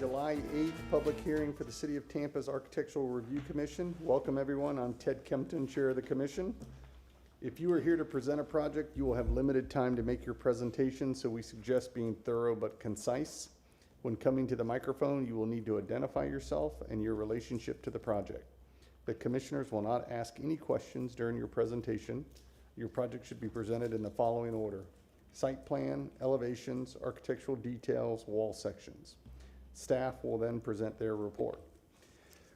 July 8th public hearing for the City of Tampa's Architectural Review Commission. Welcome, everyone. I'm Ted Kempton, Chair of the Commission. If you are here to present a project, you will have limited time to make your presentation, so we suggest being thorough but concise. When coming to the microphone, you will need to identify yourself and your relationship to the project. The commissioners will not ask any questions during your presentation. Your project should be presented in the following order: site plan, elevations, architectural details, wall sections. Staff will then present their report.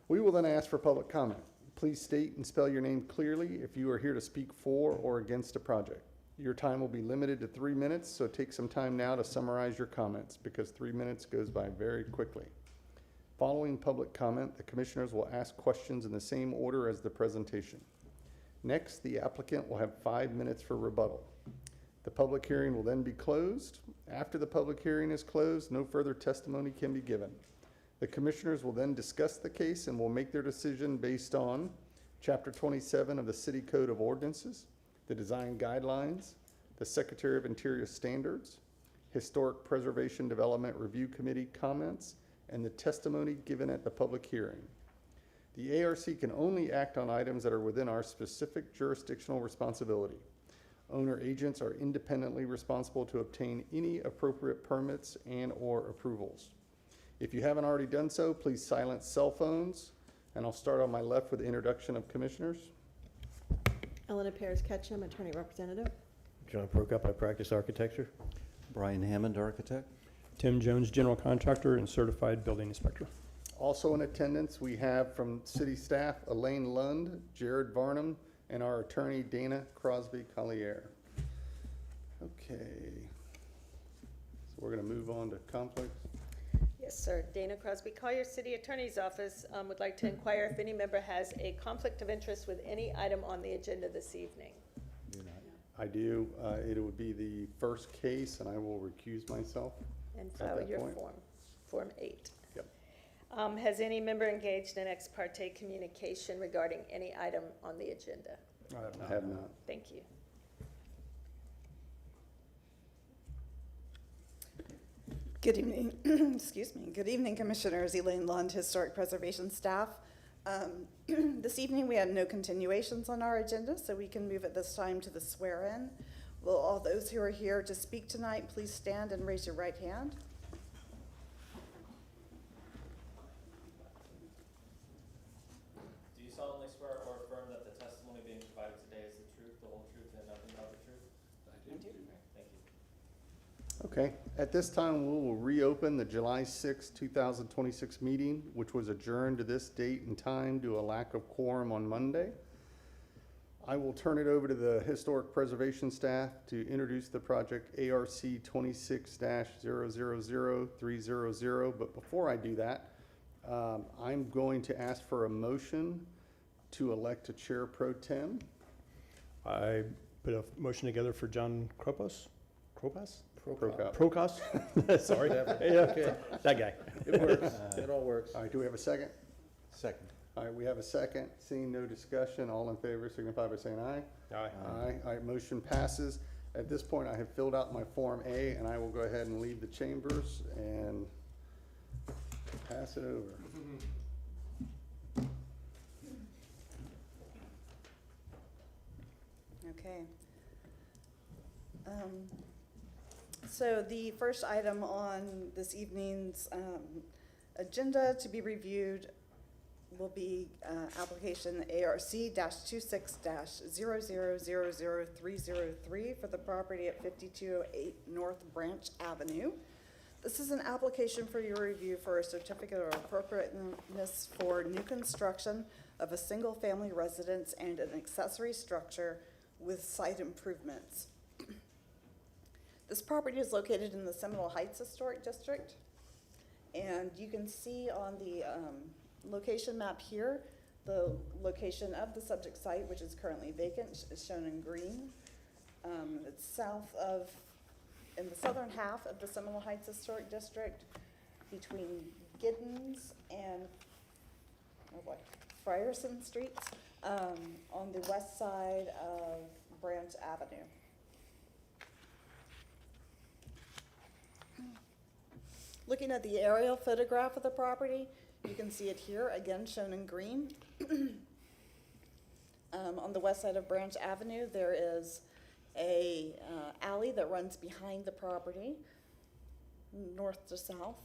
We will then ask for public comment. Please state and spell your name clearly if you are here to speak for or against a project. Your time will be limited to 3 minutes, so take some time now to summarize your comments because 3 minutes goes by very quickly. Following public comment, the commissioners will ask questions in the same order as the presentation. Next, the applicant will have 5 minutes for rebuttal. The public hearing will then be closed. After the public hearing is closed, no further testimony can be given. The commissioners will then discuss the case and will make their decision based on Chapter 27 of the City Code of Ordinances, the Design Guidelines, the Secretary of Interior Standards, Historic Preservation Development Review Committee comments, and the testimony given at the public hearing. The ARC can only act on items that are within our specific jurisdictional responsibility. Owner agents are independently responsible to obtain any appropriate permits and/or approvals. If you haven't already done so, please silence cell phones. And I'll start on my left with the introduction of commissioners. Elena Perez Ketchum, Attorney Representative. John Prokop, I practice architecture. Brian Hammond, architect. Tim Jones, General Contractor and Certified Building Inspector. Also in attendance, we have from city staff, Elaine Lund, Jared Varnum, and our attorney, Dana Crosby-Collier. Okay. So we're going to move on to conflicts. Yes, sir. Dana Crosby Collier, City Attorney's Office, would like to inquire if any member has a conflict of interest with any item on the agenda this evening. I do. It would be the first case, and I will recuse myself. And at file that your point. Form 8. Yep. Has any member engaged in ex parte communication regarding any item on the agenda? I have not. Thank you. Good evening. Excuse me. Good evening, Commissioners. Elaine Lund, Historic Preservation Staff. This evening we have no continuations on our agenda, so we can move at this time to the swear-in. Will all those who are here to speak tonight please stand and raise your right hand? Do you solemnly swear or affirm that the testimony being provided today is the truth, the whole truth, and nothing but the truth? I do. Thank you. Okay. At this time, we will reopen the July 6, 2026 meeting, which was adjourned to this date and time due to a lack of quorum on Monday. I will turn it over to the Historic Preservation staff to introduce the project ARC 26-000300. But before I do that, I'm going to ask for a motion to elect a chair pro tem. I put a motion together for John Kropos. Kropos? Prokop. Prokos? Sorry. Yeah, that guy. It works. It all works. All right, do we have a second? Second. All right, we have a second. Seeing no discussion, all in favor signify by saying aye. Aye. Aye. All right, motion passes. At this point, I have filled out my Form A, and I will go ahead and leave the chambers and pass it over. Okay. So the first item on this evening's agenda to be reviewed will be application ARC-26-00000303 for the property at 5208 North Branch Avenue. This is an application for your review for a certificate of appropriateness for new construction of a single-family residence and an accessory structure with site improvements. This property is located in the Seminole Heights Historic District, and you can see on the location map here, the location of the subject site, which is currently vacant, is shown in green. It's south of, in the southern half of the Seminole Heights Historic District, between Giddens and Frierson Streets, on the west side of Branch Avenue. Looking at the aerial photograph of the property, you can see it here, again shown in green. On the west side of Branch Avenue, there is a alley that runs behind the property, north to south.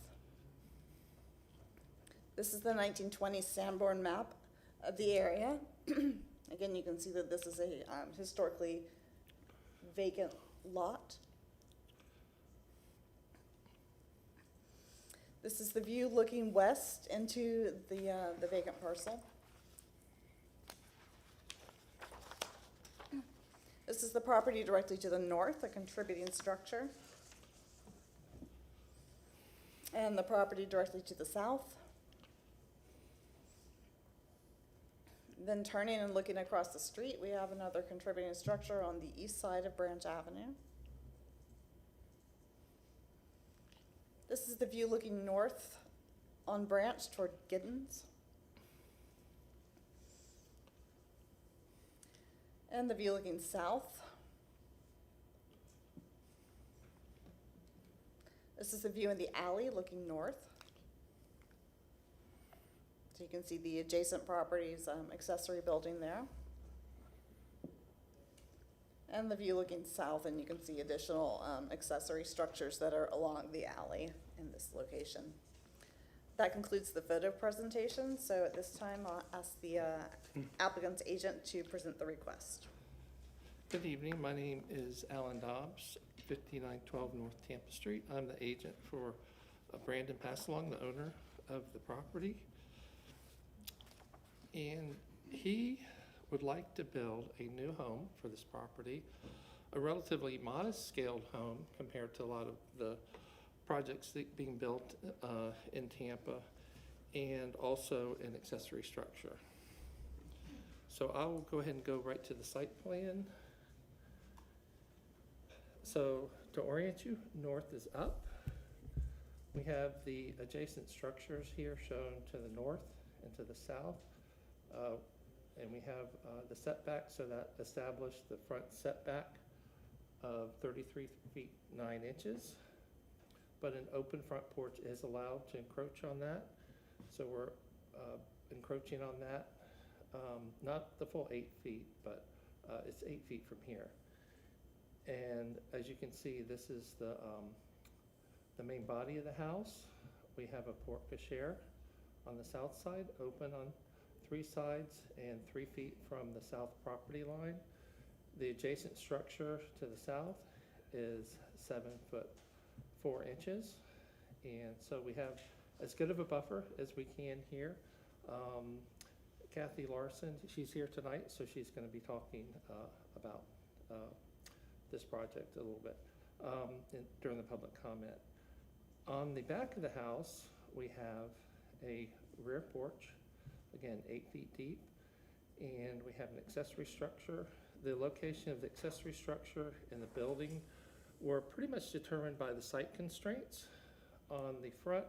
This is the 1920 Sanborn map of the area. Again, you can see that this is a historically vacant lot. This is the view looking west into the vacant parcel. This is the property directly to the north, a contributing structure. And the property directly to the south. Then turning and looking across the street, we have another contributing structure on the east side of Branch Avenue. This is the view looking north on Branch toward Giddens. And the view looking south. This is the view in the alley looking north. So you can see the adjacent properties, accessory building there. And the view looking south, and you can see additional accessory structures that are along the alley in this location. That concludes the photo presentation, so at this time I'll ask the applicant's agent to present the request. Good evening, my name is Alan Dobbs, 5912 North Tampa Street. I'm the agent for Brandon Passalong, the owner of the property. And he would like to build a new home for this property, a relatively modest scaled home compared to a lot of the projects being built in Tampa, and also an accessory structure. So I will go ahead and go right to the site plan. So to orient you, north is up. We have the adjacent structures here shown to the north and to the south. And we have the setback, so that established the front setback of 33 feet 9 inches. But an open front porch is allowed to encroach on that. So we're encroaching on that, not the full 8 feet, but it's 8 feet from here. And as you can see, this is the main body of the house. We have a porte cochere on the south side, open on 3 sides and 3 feet from the south property line. The adjacent structure to the south is 7 foot 4 inches. And so we have as good of a buffer as we can here. Kathy Larson, she's here tonight, so she's going to be talking about this project a little bit during the public comment. On the back of the house, we have a rear porch, again 8 feet deep, and we have an accessory structure. The location of the accessory structure in the building were pretty much determined by the site constraints. On the front,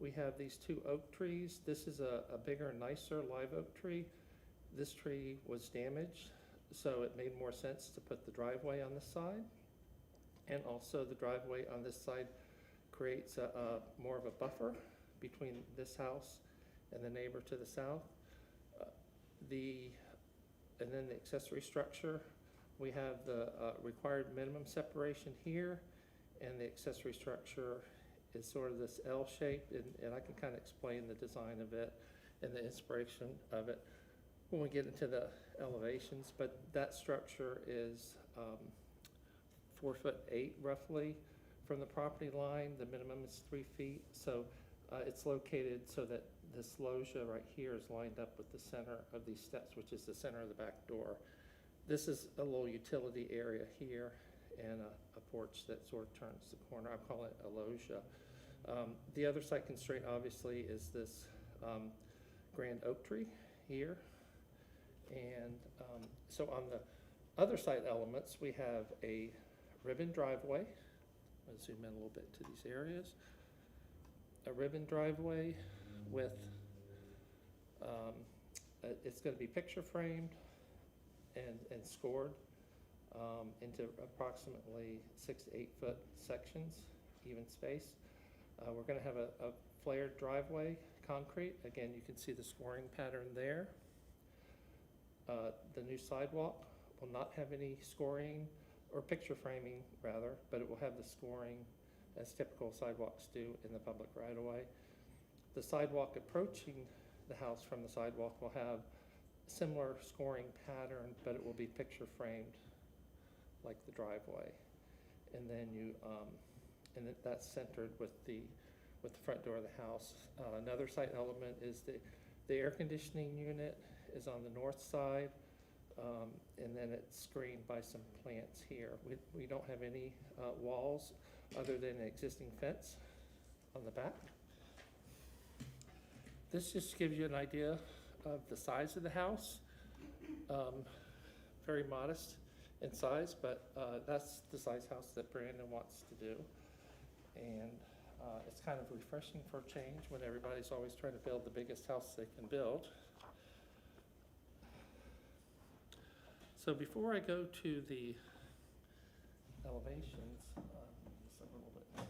we have these 2 oak trees. This is a bigger, nicer live oak tree. This tree was damaged, so it made more sense to put the driveway on this side. And also the driveway on this side creates more of a buffer between this house and the neighbor to the south. And then the accessory structure, we have the required minimum separation here, and the accessory structure is sort of this L shape, and I can kind of explain the design of it and the inspiration of it when we get into the elevations. But that structure is 4'8" roughly from the property line. The minimum is 3 feet, so it's located so that this loggia right here is lined up with the center of these steps, which is the center of the back door. This is a little utility area here and a porch that sort of turns the corner. I call it a loggia. The other site constraint obviously is this grand oak tree here. And so on the other side elements, we have a ribbon driveway. I'll zoom in a little bit to these areas. A ribbon driveway with, it's going to be picture framed and scored into approximately 6 to 8 foot sections, even space. We're gonna have a flared driveway, concrete. Again, you can see the scoring pattern there. The new sidewalk will not have any scoring, or picture framing rather, but it will have the scoring as typical sidewalks do in the public right-of-way. The sidewalk approaching the house from the sidewalk will have similar scoring pattern, but it will be picture framed like the driveway. And then that's centered with the front door of the house. Another site element is the air conditioning unit is on the north side, and then it's screened by some plants here. We don't have any walls other than an existing fence on the back. This just gives you an idea of the size of the house. Very modest in size, but that's the size house that Brandon wants to do. And it's kind of refreshing for a change when everybody's always trying to build the biggest house they can build. So before I go to the elevations, just a little bit,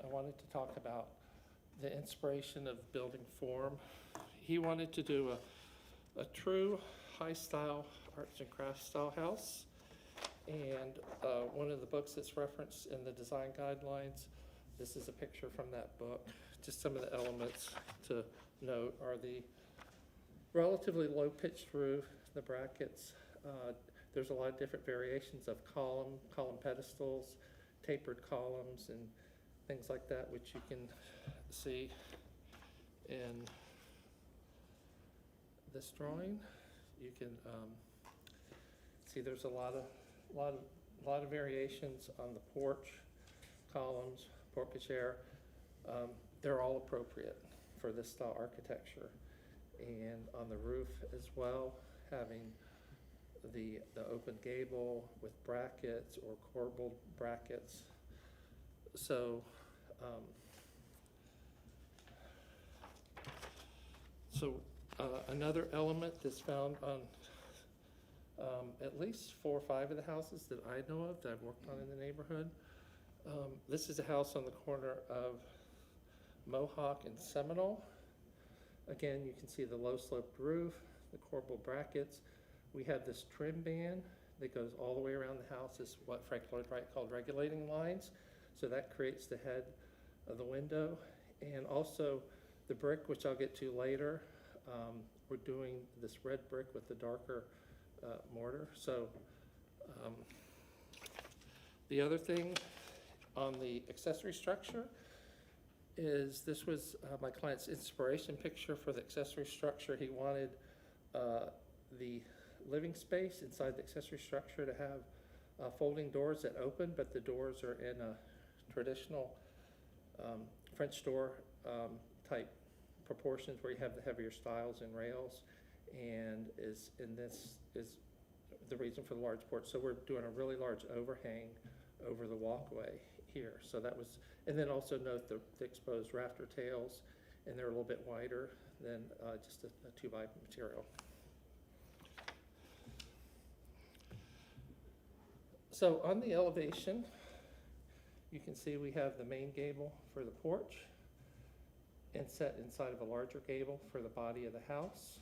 I wanted to talk about the inspiration of building form. He wanted to do a true high-style arts and crafts style house. And one of the books that's referenced in the design guidelines, this is a picture from that book. Just some of the elements to note are the relatively low-pitched roof, the brackets. There's a lot of different variations of column pedestals, tapered columns, and things like that, which you can see in this drawing. You can see there's a lot of variations on the porch, columns, porte cochere. They're all appropriate for this style architecture. And on the roof as well, having the open gable with brackets or corbelled brackets. So another element that's found on at least 4 or 5 of the houses that I know of that I've worked on in the neighborhood. This is a house on the corner of Mohawk and Seminole. Again, you can see the low sloped roof, the corbelled brackets. We have this trim band that goes all the way around the house. This is what Frank Lloyd Wright called regulating lines. So that creates the head of the window. And also the brick, which I'll get to later. We're doing this red brick with the darker mortar. So the other thing on the accessory structure is this was my client's inspiration picture for the accessory structure. He wanted the living space inside the accessory structure to have folding doors that open, but the doors are in a traditional French door type proportions where you have the heavier stiles and rails, and this is the reason for the large porch. So we're doing a really large overhang over the walkway here. So that was, and then also note the exposed rafter tails, and they're a little bit wider than just a 2x material. So on the elevation, you can see we have the main gable for the porch and set inside of a larger gable for the body of the house.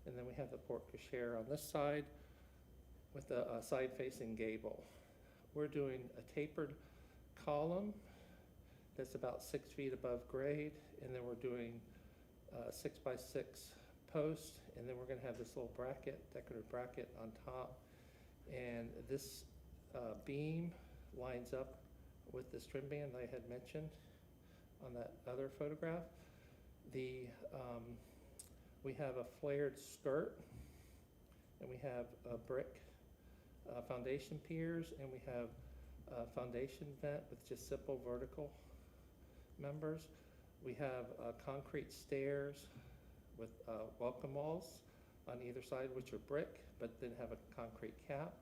And then we have the porte cochere on this side with a side-facing gable. We're doing a tapered column that's about 6 feet above grade, and then we're doing 6x6 post, and then we're going to have this little bracket, decorative bracket on top. And this beam lines up with this trim band I had mentioned on that other photograph. We have a flared skirt, and we have a brick foundation piers, and we have a foundation vent with just simple vertical members. We have concrete stairs with welcome walls on either side, which are brick, but then have a concrete cap.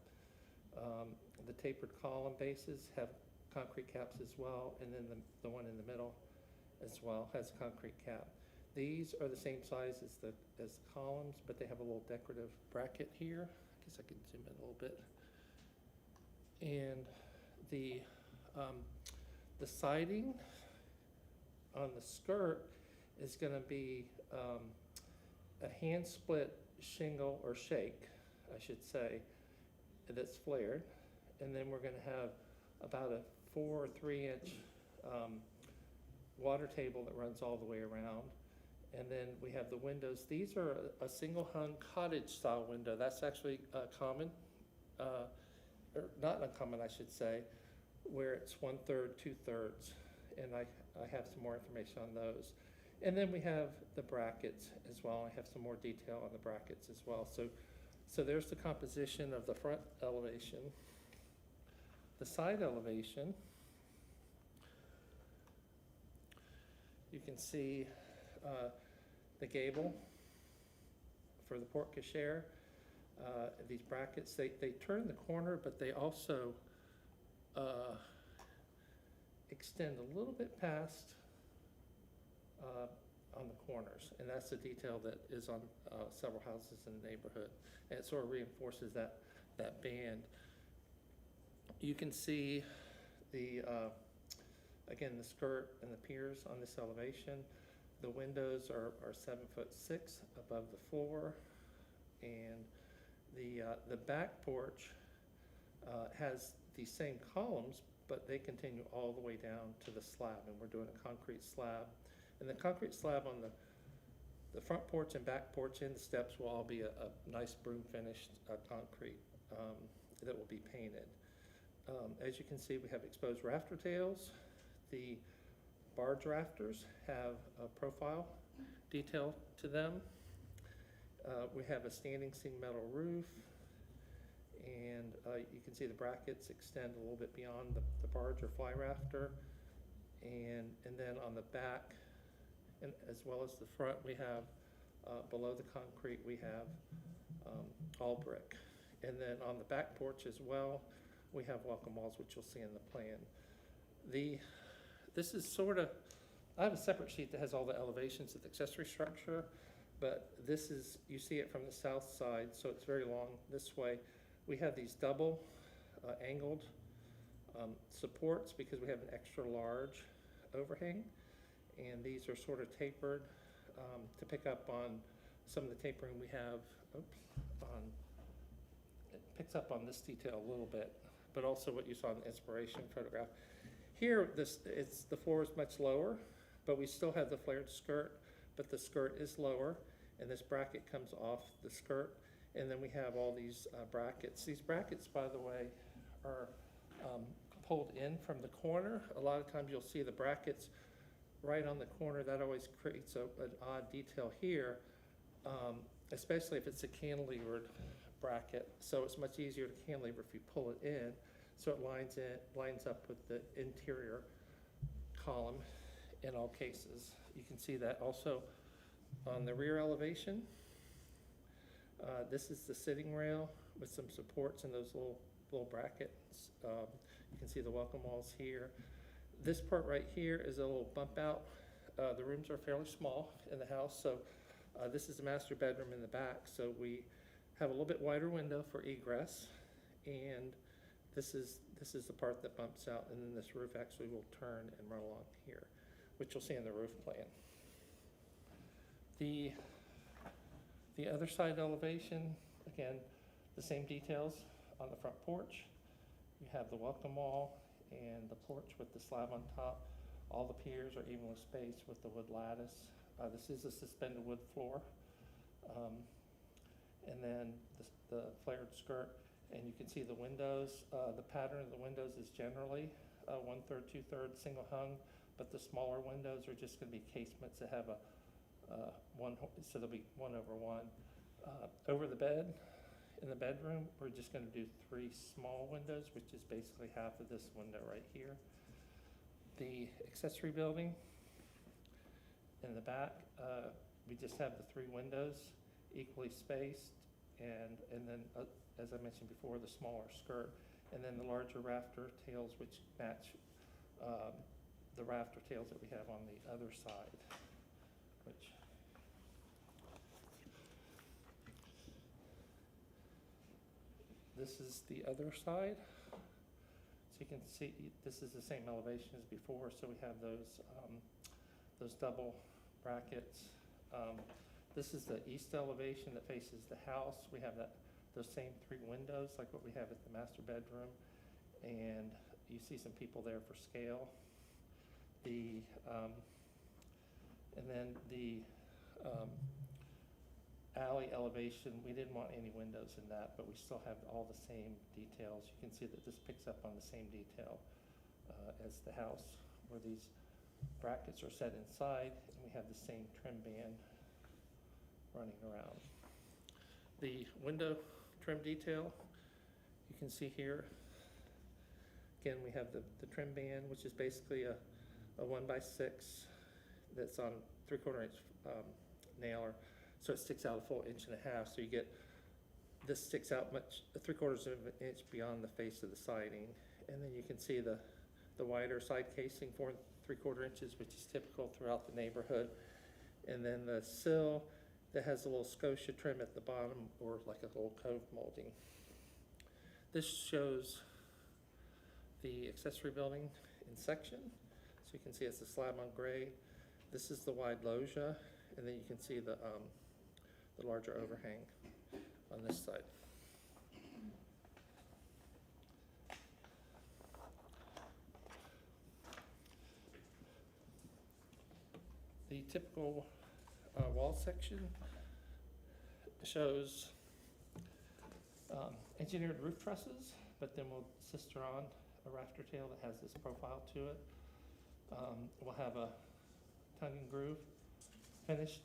The tapered column bases have concrete caps as well, and then the one in the middle as well has a concrete cap. These are the same size as the columns, but they have a little decorative bracket here. I guess I can zoom in a little bit. And the The siding on the skirt is gonna be a hand split shingle or shake, I should say, that's flared. And then we're gonna have about a 4 or 3 inch water table that runs all the way around. And then we have the windows. These are a single hung cottage style window. That's actually common, or not uncommon, I should say, where it's 1/3, 2/3. And I have some more information on those. And then we have the brackets as well. I have some more detail on the brackets as well. So there's the composition of the front elevation. The side elevation, you can see the gable for the porte cochere. These brackets, they turn the corner, but they also extend a little bit past on the corners, and that's the detail that is on several houses in the neighborhood, and it sort of reinforces that band. You can see the again, the skirt and the piers on this elevation. The windows are 7'6" above the floor, and the back porch has these same columns, but they continue all the way down to the slab, and we're doing a concrete slab. And the concrete slab on the front porch and back porch and the steps will all be a nice broom finished concrete that will be painted. As you can see, we have exposed rafter tails. The barge rafters have a profile detail to them. We have a standing seam metal roof, and you can see the brackets extend a little bit beyond the barge or fly rafter. And then on the back, and as well as the front, we have below the concrete, we have all brick. And then on the back porch as well, we have welcome walls, which you'll see in the plan. This is sort of, I have a separate sheet that has all the elevations of the accessory structure, but this is, you see it from the south side, so it's very long this way. We have these double angled supports because we have an extra large overhang, and these are sort of tapered to pick up on some of the tapering we have. It picks up on this detail a little bit, but also what you saw in the inspiration photograph. Here, the floor is much lower, but we still have the flared skirt, but the skirt is lower, and this bracket comes off the skirt, and then we have all these brackets. These brackets, by the way, are pulled in from the corner. A lot of times you'll see the brackets right on the corner. That always creates an odd detail here, especially if it's a cantilevered bracket. So it's much easier to cantilever if you pull it in. So it lines up with the interior column in all cases. You can see that also on the rear elevation. This is the sitting rail with some supports and those little brackets. You can see the welcome walls here. This part right here is a little bump out. The rooms are fairly small in the house, so this is the master bedroom in the back. So we have a little bit wider window for egress, and this is the part that bumps out, and then this roof actually will turn and run along here, which you'll see in the roof plan. The other side elevation, again, the same details on the front porch. You have the welcome wall and the porch with the slab on top. All the piers are evenly spaced with the wood lattice. This is a suspended wood floor. And then the flared skirt, and you can see the windows. The pattern of the windows is generally 1/3, 2/3 single hung, but the smaller windows are just gonna be casements that have so there'll be 1/1. Over the bed, in the bedroom, we're just gonna do 3 small windows, which is basically half of this window right here. The accessory building in the back, we just have the 3 windows equally spaced, and then, as I mentioned before, the smaller skirt, and then the larger rafter tails, which match the rafter tails that we have on the other side, which this is the other side. you can see, this is the same elevation as before, so we have those double brackets. This is the east elevation that faces the house. We have those same 3 windows like what we have at the master bedroom. And you see some people there for scale. And then the alley elevation, we didn't want any windows in that, but we still have all the same details. You can see that this picks up on the same detail as the house, where these brackets are set inside, and we have the same trim band running around. The window trim detail, you can see here. Again, we have the trim band, which is basically a 1x6 that's on 3/4 inch nailer, so it sticks out a full 1.5 inches. So you get, this sticks out much, 3/4 of an inch beyond the face of the siding. And then you can see the wider side casing, 4 3/4 inches, which is typical throughout the neighborhood. And then the sill that has a little scotia trim at the bottom, or like a little cove molding. This shows the accessory building in section. So you can see it's a slab on grade. This is the wide loggia, and then you can see the larger overhang on this side. The typical wall section shows engineered roof trusses, but then we'll sister on a rafter tail that has this profile to it. We'll have a tongue and groove finished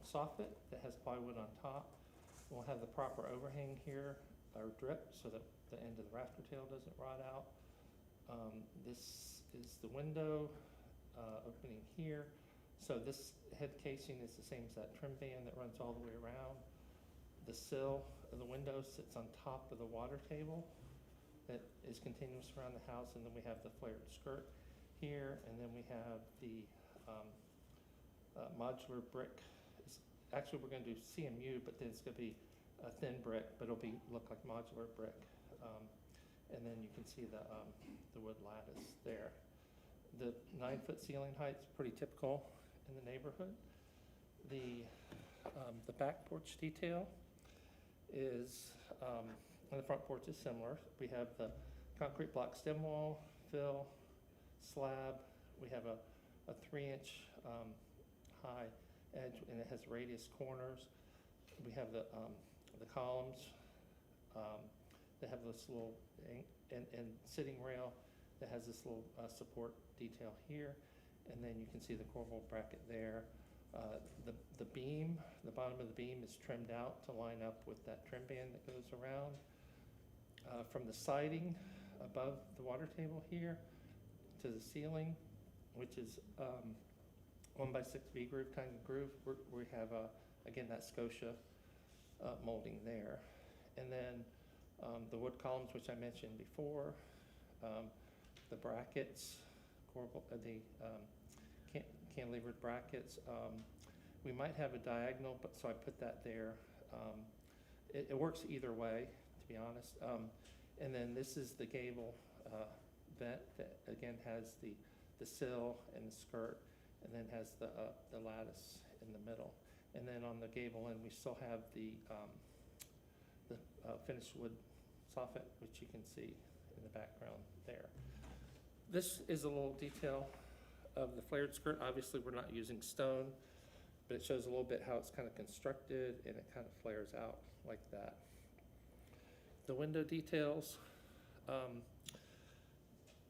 soffit that has plywood on top. We'll have the proper overhang here, or drip, so that the end of the rafter tail doesn't rot out. This is the window opening here. So this head casing is the same as that trim band that runs all the way around. The sill of the window sits on top of the water table that is continuous around the house, and then we have the flared skirt here, and then we have the modular brick. Actually, we're going to do CMU, but then it's going to be a thin brick, but it'll look like modular brick. And then you can see the wood lattice there. The 9-foot ceiling height is pretty typical in the neighborhood. The back porch detail is, and the front porch is similar. We have the concrete block stem wall, fill, slab. We have a 3-inch high edge, and it has radius corners. We have the columns that have this little and sitting rail that has this little support detail here, and then you can see the corbel bracket there. The beam, the bottom of the beam is trimmed out to line up with that trim band that goes around. From the siding above the water table here to the ceiling, which is 1x6 V-groove kind of groove, we have again that scotia molding there. And then the wood columns, which I mentioned before, the brackets, cantilevered brackets. We might have a diagonal, but so I put that there. It works either way, to be honest. And then this is the gable vent that again has the sill and the skirt, and then has the lattice in the middle. And then on the gable end, we still have the finished wood soffit, which you can see in the background there. This is a little detail of the flared skirt. Obviously, we're not using stone, but it shows a little bit how it's kind of constructed, and it kind of flares out like that. The window details,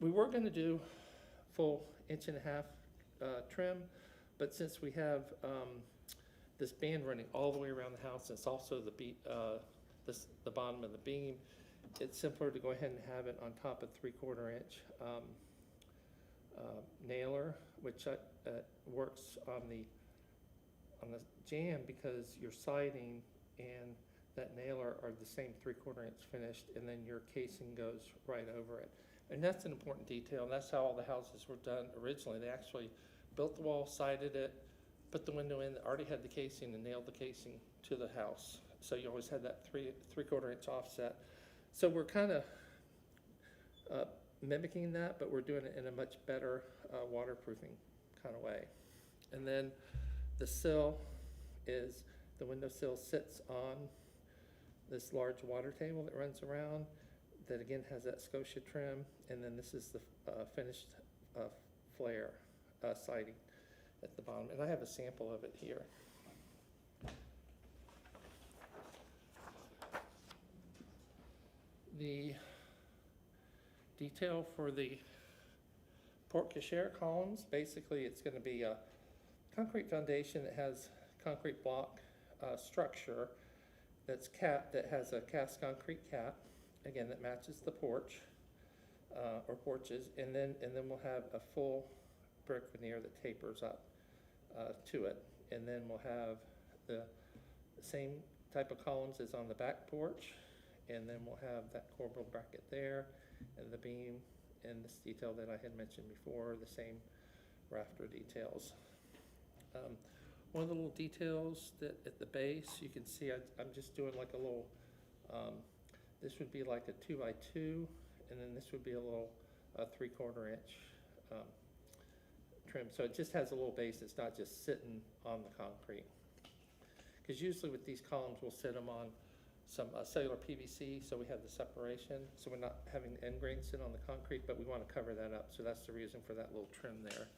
we were going to do full 1.5 inch trim, but since we have this band running all the way around the house, it's also the bottom of the beam, it's simpler to go ahead and have it on top of 3/4 inch nailer, which works on the jamb, because your siding and that nailer are the same 3/4 inch finished, and then your casing goes right over it. And that's an important detail, and that's how all the houses were done originally. They actually built the wall, sided it, put the window in, already had the casing, and nailed the casing to the house. So you always had that 3/4 inch offset. So we're kind of mimicking that, but we're doing it in a much better waterproofing kind of way. And then the sill is, the windowsill sits on this large water table that runs around, that again has that scotia trim, and then this is the finished flare siding at the bottom. And I have a sample of it here. The detail for the porte cochere columns, basically it's going to be a concrete foundation that has concrete block structure that's capped, that has a cast concrete cap, again, that matches the porch or porches, and then we'll have a full brick veneer that tapers up to it, and then we'll have the same type of columns as on the back porch, and then we'll have that corbel bracket there, and the beam, and this detail that I had mentioned before, the same rafter details. One of the little details that at the base, you can see I'm just doing like a little, this would be like a 2x2, and then this would be a little 3/4 inch trim. So it just has a little base, it's not just sitting on the concrete. Because usually with these columns, we'll sit them on some cellular PVC, so we have the separation, so we're not having the end grain sit on the concrete, but we want to cover that up, so that's the reason for that little trim there.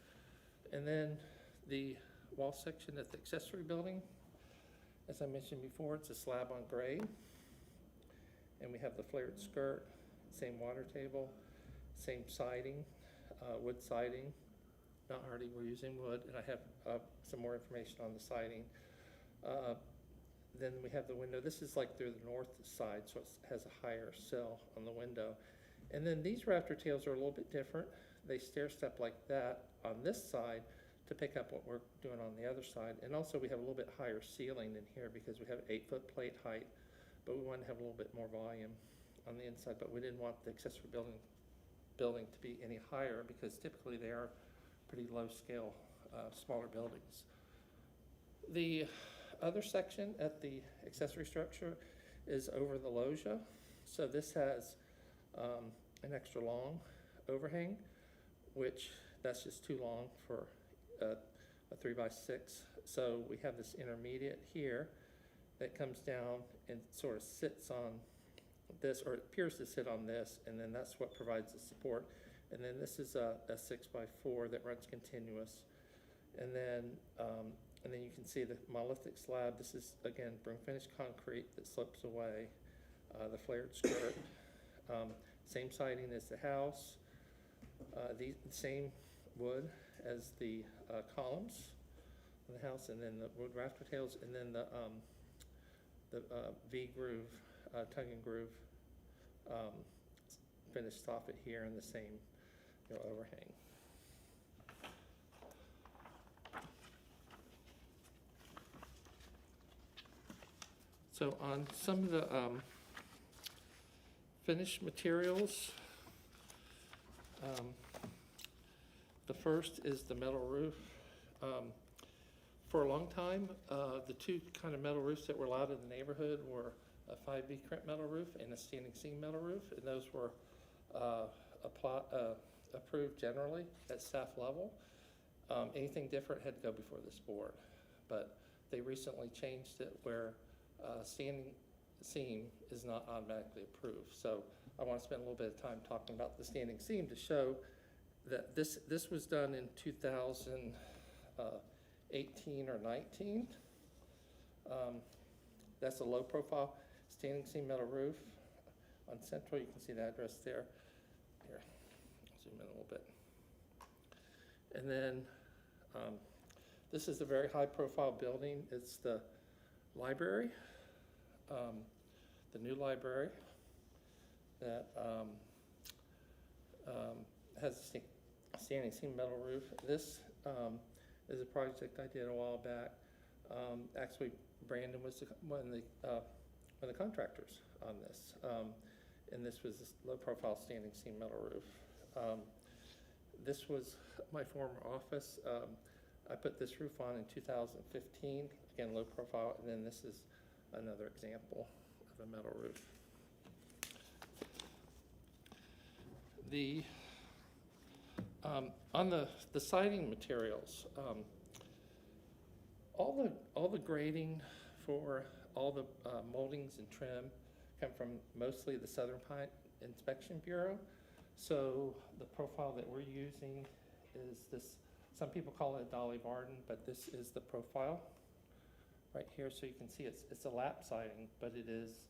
And then the wall section at the accessory building, as I mentioned before, it's a slab on grade, and we have the flared skirt, same water table, same siding, wood siding, not hardy, we're using wood, and I have some more information on the siding. Then we have the window. This is like through the north side, so it has a higher sill on the window. And then these rafter tails are a little bit different. They stair step like that on this side to pick up what we're doing on the other side. And also we have a little bit higher ceiling in here because we have 8-foot plate height, but we want to have a little bit more volume on the inside. But we didn't want the accessory building to be any higher because typically they are pretty low scale, smaller buildings. The other section at the accessory structure is over the loggia. So this has an extra long overhang, which that's just too long for a 3x6. So we have this intermediate here that comes down and sort of sits on this, or it appears to sit on this, and then that's what provides the support. And then this is a 6x4 that runs continuous. And then you can see the monolithic slab. This is, again, broom finished concrete that slips away, the flared skirt. Same siding as the house. The same wood as the columns of the house, and then the wood rafter tails, and then the V-groove, tongue and groove finished soffit here, and the same overhang. So on some of the finished materials, the first is the metal roof. For a long time, the two kind of metal roofs that were allowed in the neighborhood were a 5B crimp metal roof and a standing seam metal roof, and those were approved generally at staff level. Anything different had to go before this board, but they recently changed it where standing seam is not automatically approved. So I want to spend a little bit of time talking about the standing seam to show that this was done in 2018 or 19. That's a low profile standing seam metal roof. On Central, you can see the address there. Here, I'll zoom in a little bit. And then this is a very high profile building. It's the library, the new library that has a standing seam metal roof. This is a project I did a while back. Actually, Brandon was one of the contractors on this, and this was this low profile standing seam metal roof. This was my former office. I put this roof on in 2015, again low profile, and then this is another example of a metal roof. The, on the siding materials, all the grading for all the moldings and trim come from mostly the Southern Pine Inspection Bureau. So the profile that we're using is this, some people call it a Dolly Varden, but this is the profile right here. So you can see it's a lap siding, but it is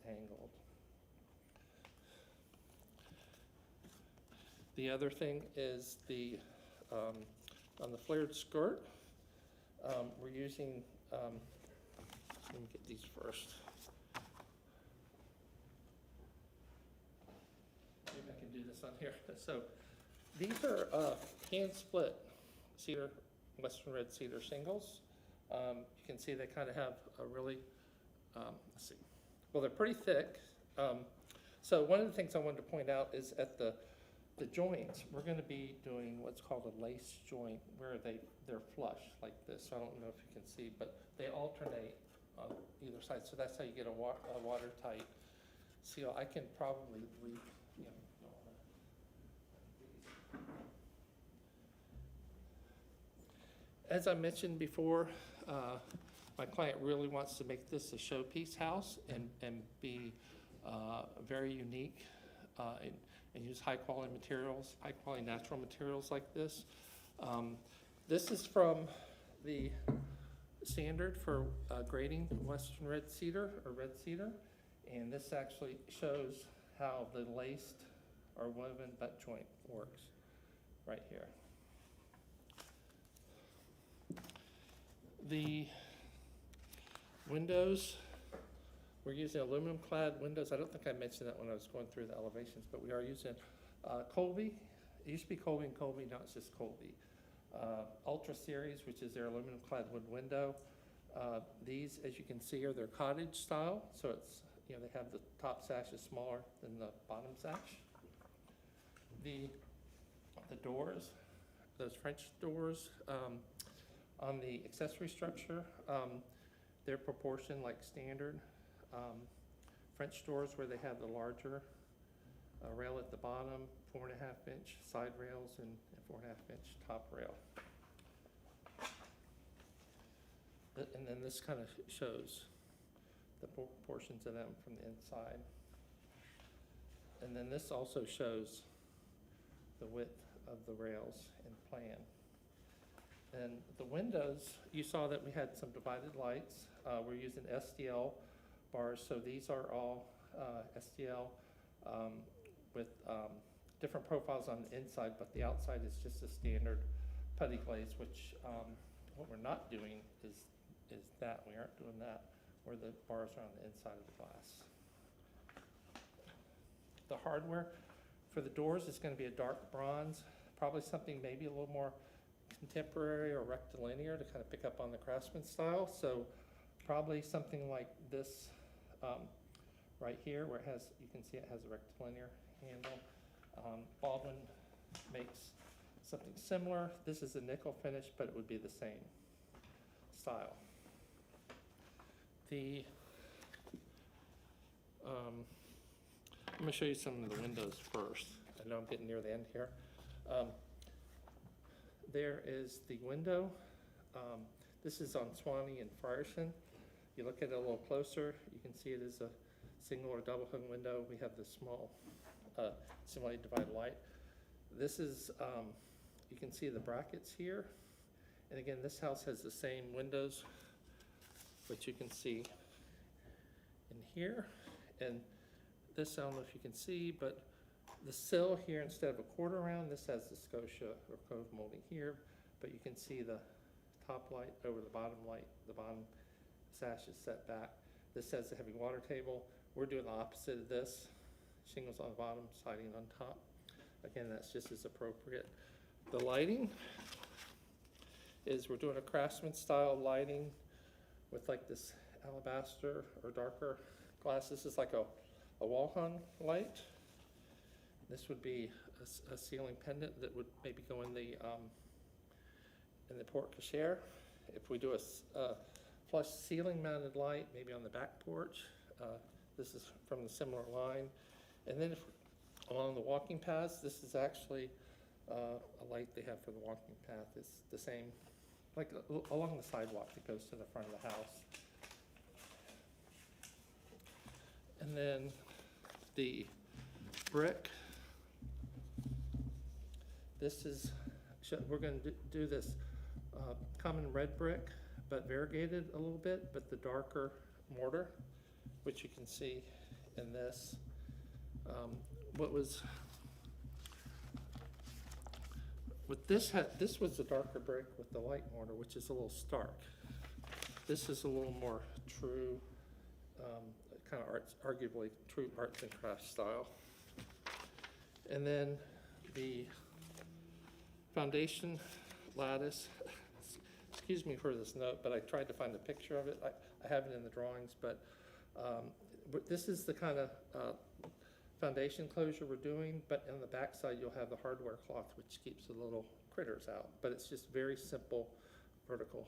angled. The other thing is the, on the flared skirt, we're using, let me get these first. Maybe I can do this on here. So these are hand split cedar, western red cedar shingles. You can see they kind of have a really, let's see, well, they're pretty thick. So one of the things I wanted to point out is at the joints, we're going to be doing what's called a lace joint where they're flush like this. So I don't know if you can see, but they alternate on either side. So that's how you get a watertight seal. I can probably leave, you know, as I mentioned before, my client really wants to make this a showpiece house and be very unique and use high quality materials, high quality natural materials like this. This is from the standard for grading western red cedar or red cedar, and this actually shows how the laced or woven butt joint works right here. The windows, we're using aluminum clad windows. I don't think I mentioned that when I was going through the elevations, but we are using Colby. It used to be Colby and Colby, now it's just Colby. Ultra Series, which is their aluminum clad wood window. These, as you can see, are their cottage style. So it's, you know, they have the top sash is smaller than the bottom sash. The doors, those French doors, on the accessory structure, they're proportioned like standard French doors where they have the larger rail at the bottom, 4.5-inch side rails and 4.5-inch top rail. And then this kind of shows the portions of them from the inside. And then this also shows the width of the rails in plan. And the windows, you saw that we had some divided lights. We're using STL bars, so these are all STL with different profiles on the inside, but the outside is just a standard putty glaze, which what we're not doing is that. We aren't doing that, where the bars are on the inside of the glass. The hardware for the doors is going to be a dark bronze, probably something maybe a little more contemporary or rectilinear to kind of pick up on the Craftsman style. So probably something like this right here, where it has, you can see it has a rectilinear handle. Baldwin makes something similar. This is a nickel finish, but it would be the same style. I'm going to show you some of the windows first. I know I'm getting near the end here. There is the window. This is on Swanee and Frierson. You look at it a little closer, you can see it is a single or double hung window. We have this small simulated divided light. This is, you can see the brackets here. And again, this house has the same windows, which you can see in here. And this, I don't know if you can see, but the sill here, instead of a quarter round, this has the Scotia or Cove molding here, but you can see the top light over the bottom light. The bottom sash is set back. This has a heavy water table. We're doing the opposite of this. Shingles on the bottom, siding on top. Again, that's just as appropriate. The lighting is we're doing a Craftsman style lighting with like this alabaster or darker glass. This is like a wall hung light. This would be a ceiling pendant that would maybe go in the porte cochere. If we do a flush ceiling mounted light, maybe on the back porch, this is from the similar line. And then if along the walking paths, this is actually a light they have for the walking path. It's the same, like along the sidewalk that goes to the front of the house. And then the brick, this is, we're gonna do this common red brick, but variegated a little bit, but the darker mortar, which you can see in this. This was the darker brick with the light mortar, which is a little stark. This is a little more true, kind of arguably true arts and crafts style. And then the foundation lattice, excuse me for this note, but I tried to find a picture of it. I have it in the drawings, but this is the kind of foundation closure we're doing, but on the back side you'll have the hardware cloth, which keeps the little critters out. But it's just very simple vertical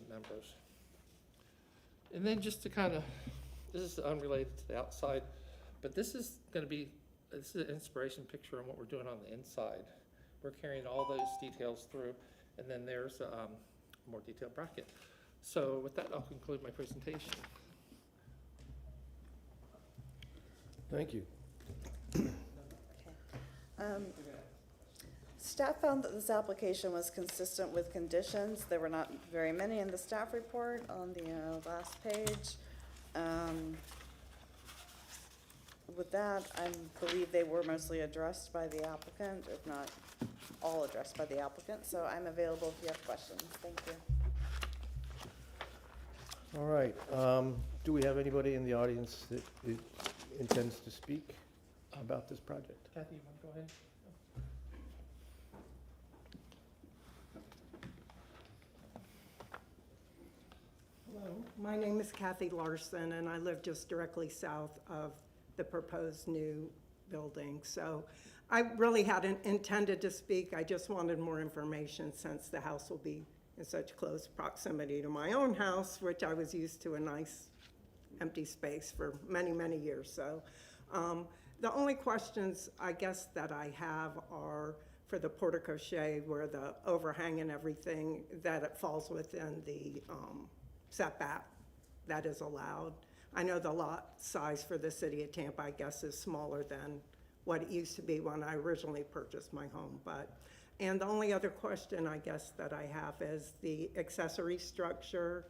members. And then just to kind of, this is unrelated to the outside, but this is going to be, this is an inspiration picture on what we're doing on the inside. We're carrying all those details through, and then there's a more detailed bracket. So with that, I'll conclude my presentation. Thank you. Staff found that this application was consistent with conditions. There were not very many in the staff report on the last page. With that, I believe they were mostly addressed by the applicant, if not all addressed by the applicant. So I'm available if you have questions. Thank you. All right. Do we have anybody in the audience that intends to speak about this project? Kathy, you want to go ahead? Hello, my name is Kathy Larson, and I live just directly south of the proposed new building. So I really hadn't intended to speak. I just wanted more information since the house will be in such close proximity to my own house, which I was used to a nice empty space for many, many years. So the only questions I guess that I have are for the porte-cochere, where the overhang and everything, that it falls within the setback that is allowed. I know the lot size for the city of Tampa, I guess, is smaller than what it used to be when I originally purchased my home. And the only other question I guess that I have is the accessory structure.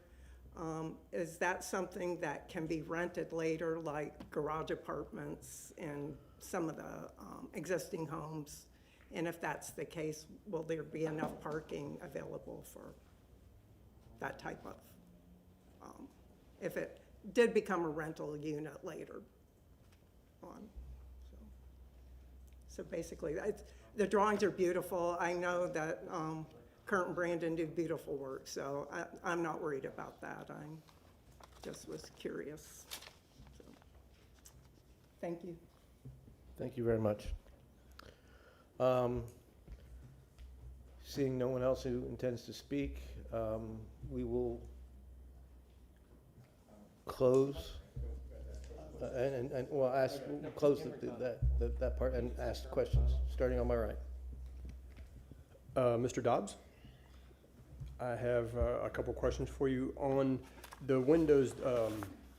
Is that something that can be rented later, like garage apartments in some of the existing homes? And if that's the case, will there be enough parking available for that type of, if it did become a rental unit later on? So basically, the drawings are beautiful. I know that Kurt and Brandon do beautiful work, so I'm not worried about that. I just was curious. So, thank you. Thank you very much. Seeing no one else who intends to speak, we will close and well, close that part and ask questions, starting on my right. Mr. Dobbs, I have a couple questions for you. On the windows,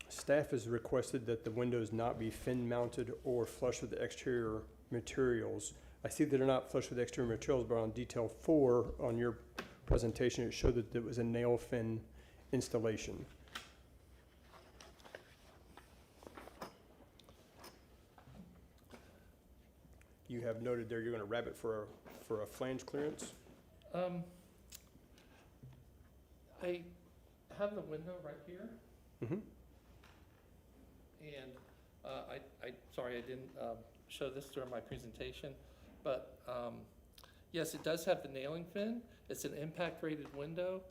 staff has requested that the windows not be fin mounted or flush with the exterior materials. I see that they're not flush with the exterior materials, but on detail 4 on your presentation, it showed that there was a nail fin installation. You have noted there you're going to wrap it for a flange clearance. I have the window right here, Mm-hmm. and sorry I didn't show this during my presentation, but yes, it does have the nailing fin. It's an impact rated window.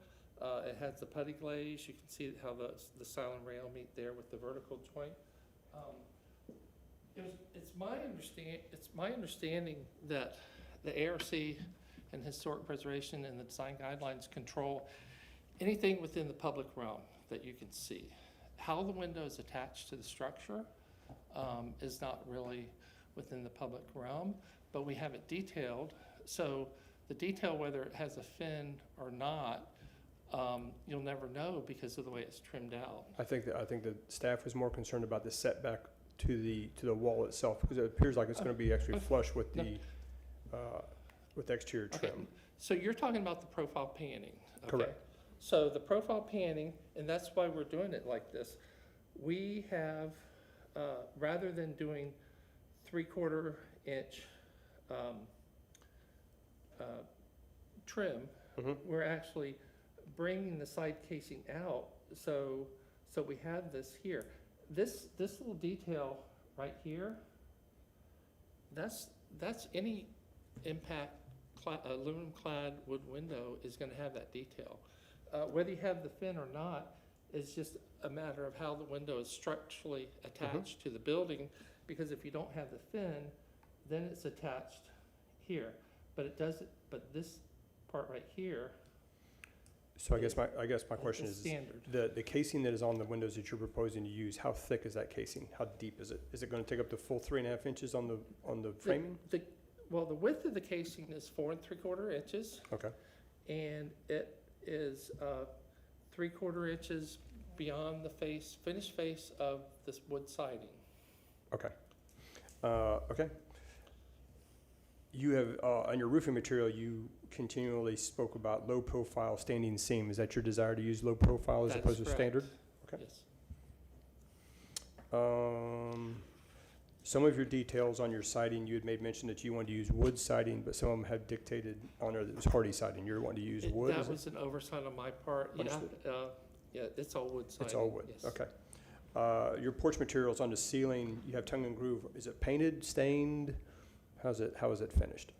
It has the putty glaze. You can see how the silent rail meet there with the vertical joint. It's my understanding that the ARC and Historic Preservation and the design guidelines control anything within the public realm that you can see. How the window is attached to the structure is not really within the public realm, but we have it detailed. So the detail, whether it has a fin or not, you'll never know because of the way it's trimmed out. I think the staff was more concerned about the setback to the wall itself, because it appears like it's gonna be actually flush with the, with exterior Okay, trim. so you're talking about the profile panning, okay? Correct. So the profile panning, and that's why we're doing it like this, we have, rather than doing 3/4 inch trim, Mhm. we're actually bringing the side casing out, so we have this here. This little detail right here, that's any impact aluminum clad wood window is gonna have that detail. Whether you have the fin or not is just a matter of how the window is structurally attached to the building, because if you don't have the fin, then it's attached here. But it doesn't, but this part right here So I guess my question is is, standard. the casing that is on the windows that you're proposing to use, how thick is that casing? How deep is it? Is it gonna take up the full 3.5 inches on the framing? Well, the width of the casing is 4 3/4 inches, Okay, and it is 3/4 inches beyond the finished face of this wood siding. okay. Okay. You have, on your roofing material, you continually spoke about low-profile standing seam. Is that your desire to use low profile as That is opposed to correct. standard? Okay. Yes. Some of your details on your siding, you had made mention that you wanted to use wood siding, but some of them had dictated on there that it was hardy siding. You're wanting to use wood? That is it? was an oversight on my part. Yeah, Understood. yeah, it's all wood siding. It's all wood, yes. okay. Your porch materials on the ceiling, you have tongue and groove. Is it painted, stained? How is it finished?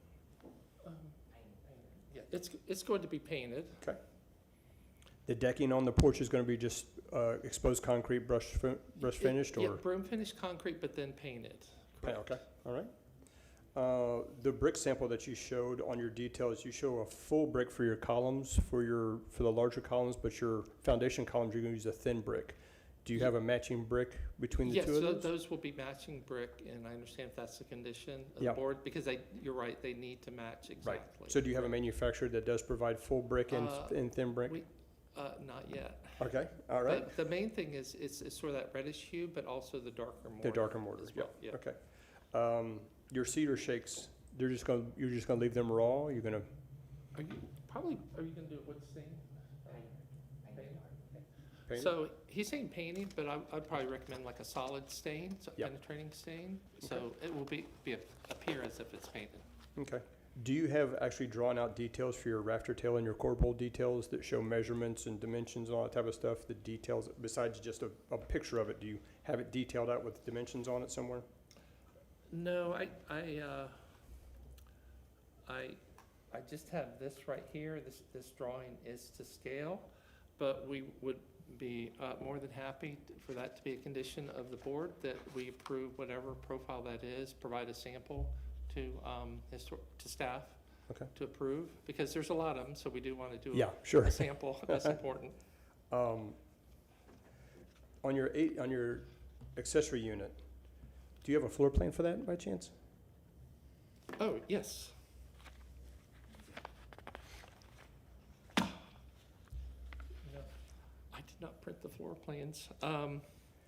Yeah, it's going to be painted. The decking on the porch is gonna be just, exposed concrete brush finished, Yeah, or? broom finished concrete, but then painted. Correct. Okay, all right. The brick sample that you showed on your details, you show a full brick for your columns, for the larger columns, but your foundation columns, you're gonna use a thin brick. Do you have a matching brick between the Yes, two of those? those will be matching brick, and I understand if that's the condition of the Yeah. board, because you're right, they need to match exactly. So do you have a manufacturer that does provide full brick and thin brick? Not yet. Okay, all right. But the main thing is, it's sort of that reddish hue, but also the darker mortar. The darker mortar, as yeah, well, yeah. okay. Your cedar shakes, you're just gonna leave them raw? You're gonna, Are you gonna do it with stain? paint it? So, he's saying painting, but I'd probably recommend like a solid stain, so Yeah. penetrating stain, so it will appear as if it's painted. Okay. Do you have actually drawn out details for your rafter tail and your core bolt details that show measurements and dimensions and all that type of stuff? The details, besides just a picture of it, do you have it detailed out with dimensions on it somewhere? No, I just have this right here, this drawing is to scale, but we would be more than happy for that to be a condition of the board, that we approve whatever profile that is, provide a sample to staff. Okay. To approve, because there's a lot of them, so we do want to do Yeah, sure. a sample, that's important. On your accessory unit, do you have a floor plan for that by chance? Oh, yes. No, I did not print the floor plans.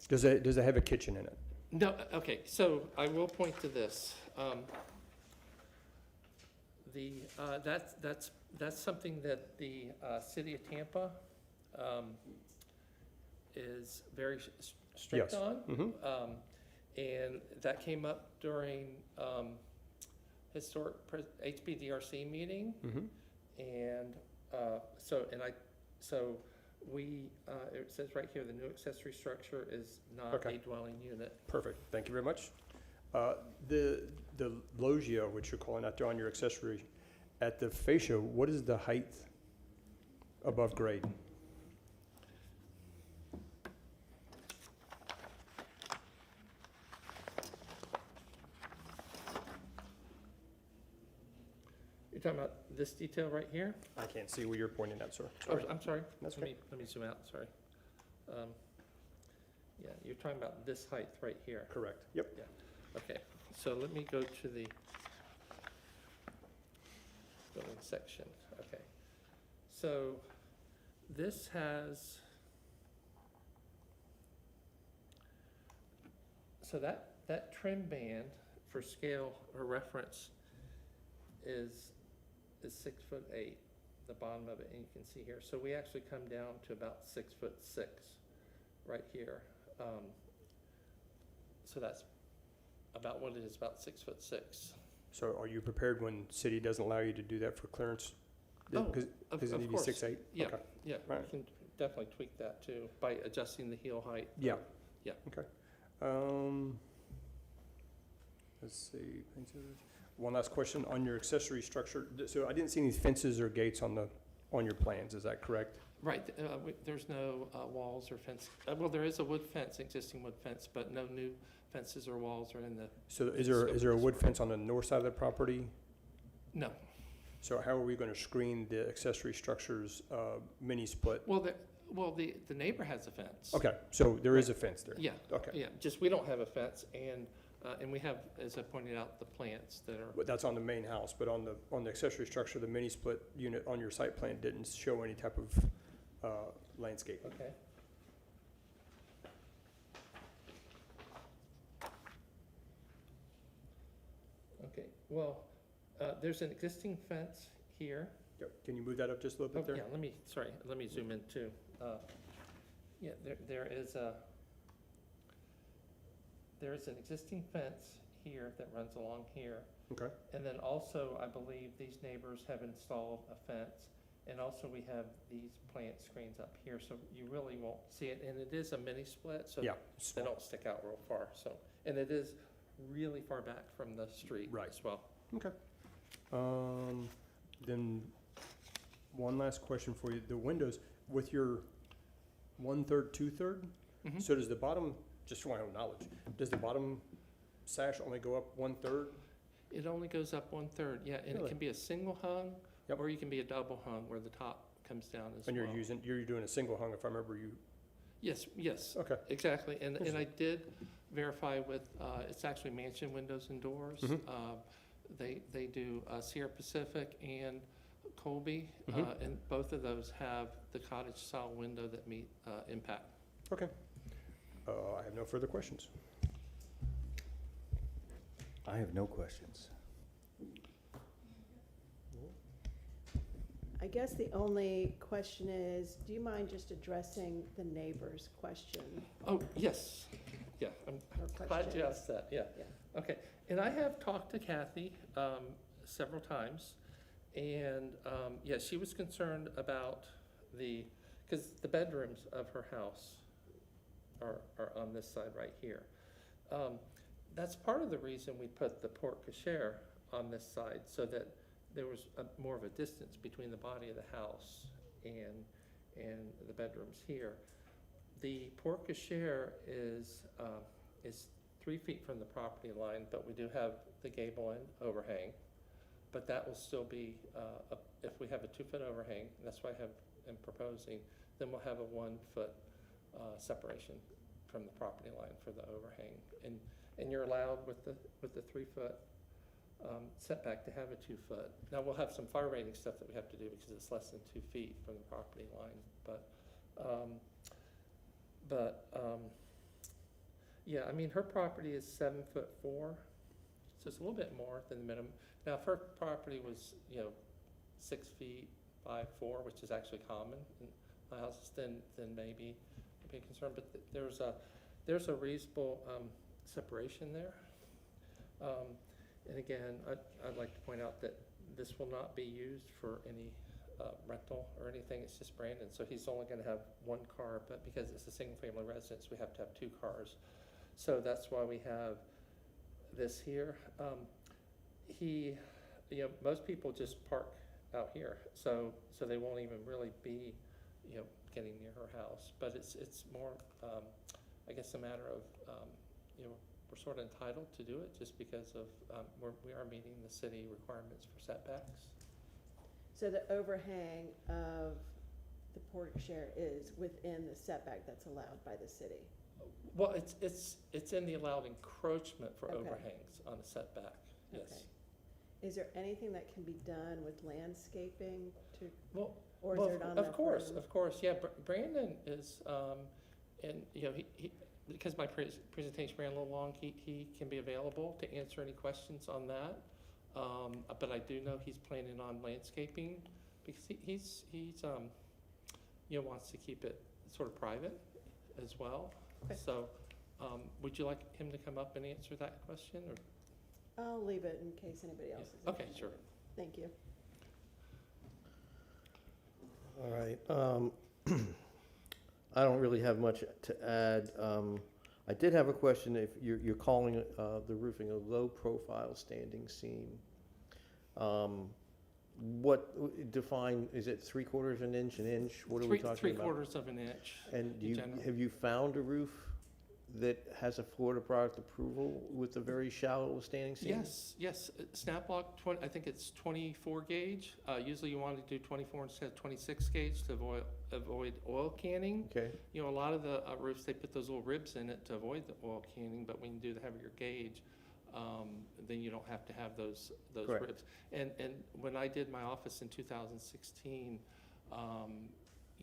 Does it have a kitchen in it? No, okay, so I will point to this. That's something that the city of Tampa is very strict Yes. on. Mm-hmm. And that came up during HBDRC meeting. Mm-hmm. And it says right here, the new accessory structure is not Okay. a dwelling unit. Perfect, thank you very much. The loggia, which you're calling out there on your accessory, at the fascia, what is the height above grade? You're talking about this detail right here? I can't see where you're pointing at, sir. Oh, Sorry. I'm sorry. That's Let me zoom out, sorry. Yeah, you're talking about this height right here. Correct, yep. Okay, so let me go to the building section, okay. So this has, so that trim band for scale or reference is 6'8", the bottom of it, and you can see here. So we actually come down to about 6'6", right here. So that's about what it is, about 6'6". So are you prepared when city doesn't allow you to do that for clearance? Oh, Because of it need to be course. 6'8"? Yeah, Okay. yeah, Right. we can definitely tweak that too by adjusting the heel height. Yeah. Yeah. Okay. Let's see. One last question on your accessory structure. So I didn't see any fences or gates on your plans, is that correct? Right, there's no walls or fence, well, there is a wood fence, existing wood fence, but no new fences or walls are in the, So is there a wood fence on the north side of the property? no. So how are we going to screen the accessory structures mini split? Well, the neighbor has a fence. Okay, so there is a fence there? Yeah, Okay. yeah, just we don't have a fence, and we have, as I pointed out, the plants that are, But that's on the main house, but on the accessory structure, the mini split unit on your site plan didn't show any type of landscape. okay. Okay, well, there's an existing fence here. Yep. Can you move that up just a little Oh, bit yeah, there? let me zoom in too. Yeah, there is an existing fence here that runs along here. Okay. And then also, I believe these neighbors have installed a fence, and also we have these plant screens up here, so you really won't see it. And it is a mini split, so Yeah. they don't stick out real far, so. And it is really far back from the street Right. as well. Okay. Then one last question for you. The windows, with your 1/3, 2/3, Mhm. so does the bottom, just for my own knowledge, does the bottom sash only go up 1/3? It only goes up 1/3, yeah, and it Really? can be a single hung, Yep. or you can be a double hung where the top comes down as well. And you're doing a single hung, if I remember you, Yes, okay. exactly, and I did verify with, it's actually Mansion Windows and Doors. Mhm. They do Sierra Pacific and Colby, Mhm. and both of those have the cottage style window that meet impact. Okay. I have no further questions. I have no questions. I guess the only question is, do you mind just addressing the neighbor's question? Oh, yes, yeah, I'm Or glad you questions? asked that, yeah. Yeah. Okay, and I have talked to Kathy several times, and yeah, she was concerned about because the bedrooms of her house are on this side right here. That's part of the reason we put the porte cochere on this side, so that there was more of a distance between the body of the house and the bedrooms here. The porte cochere is 3 feet from the property line, but we do have the gable end overhang. But that will still be, if we have a 2-foot overhang, that's why I'm proposing, then we'll have a 1-foot separation from the property line for the overhang. And you're allowed with the 3-foot setback to have a 2-foot. Now, we'll have some fire rating stuff that we have to do because it's less than 2 feet from the property line, yeah, I mean, her property is 7'4", so it's a little bit more than the minimum. Now, if her property was, 6 feet by 4, which is actually common in my houses, then maybe it'd be a concern, but there's a reasonable separation there. And again, I'd like to point out that this will not be used for any rental or anything, it's just Brandon, so he's only gonna have 1 car, but because it's a single-family residence, we have to have 2 cars. So that's why we have this here. Most people just park out here, so they won't even really be, getting near her house. But it's more, I guess, a matter of, we're sort of entitled to do it just because of, we are meeting the city requirements for setbacks. So the overhang of the porte cochere is within the setback that's allowed by the city? Well, it's in the allowed encroachment for Okay. overhangs on the setback, yes. Okay. Is there anything that can be done with landscaping to, Well, or is well, there not of enough course, room? of course, yeah, Brandon is, and, you know, he, because my presentation ran a little long, he can be available to answer any questions on that. But I do know he's planning on landscaping, because he's, you know, wants to keep it sort of private as well. Okay. So, would you like him to come up and answer that question, or? I'll leave it in case anybody else is. Okay, interested. sure. Thank you. All right. I don't really have much to add. I did have a question. If you're calling the roofing a low-profile standing seam, what define, is it 3/4 of an inch, an inch? What are we talking about? 3/4 of an inch. And in general. have you found a roof that has a Florida product approval with a very shallow standing seam? Yes, Snaplock, I think it's 24 gauge. Usually you want to do 24 instead of 26 gauge to avoid oil canning. Okay, You know, a lot of the roofs, they put those little ribs in it to avoid the oil canning, but when you do the heavier gauge, then you don't have to have those Correct. ribs. And when I did my office in 2016,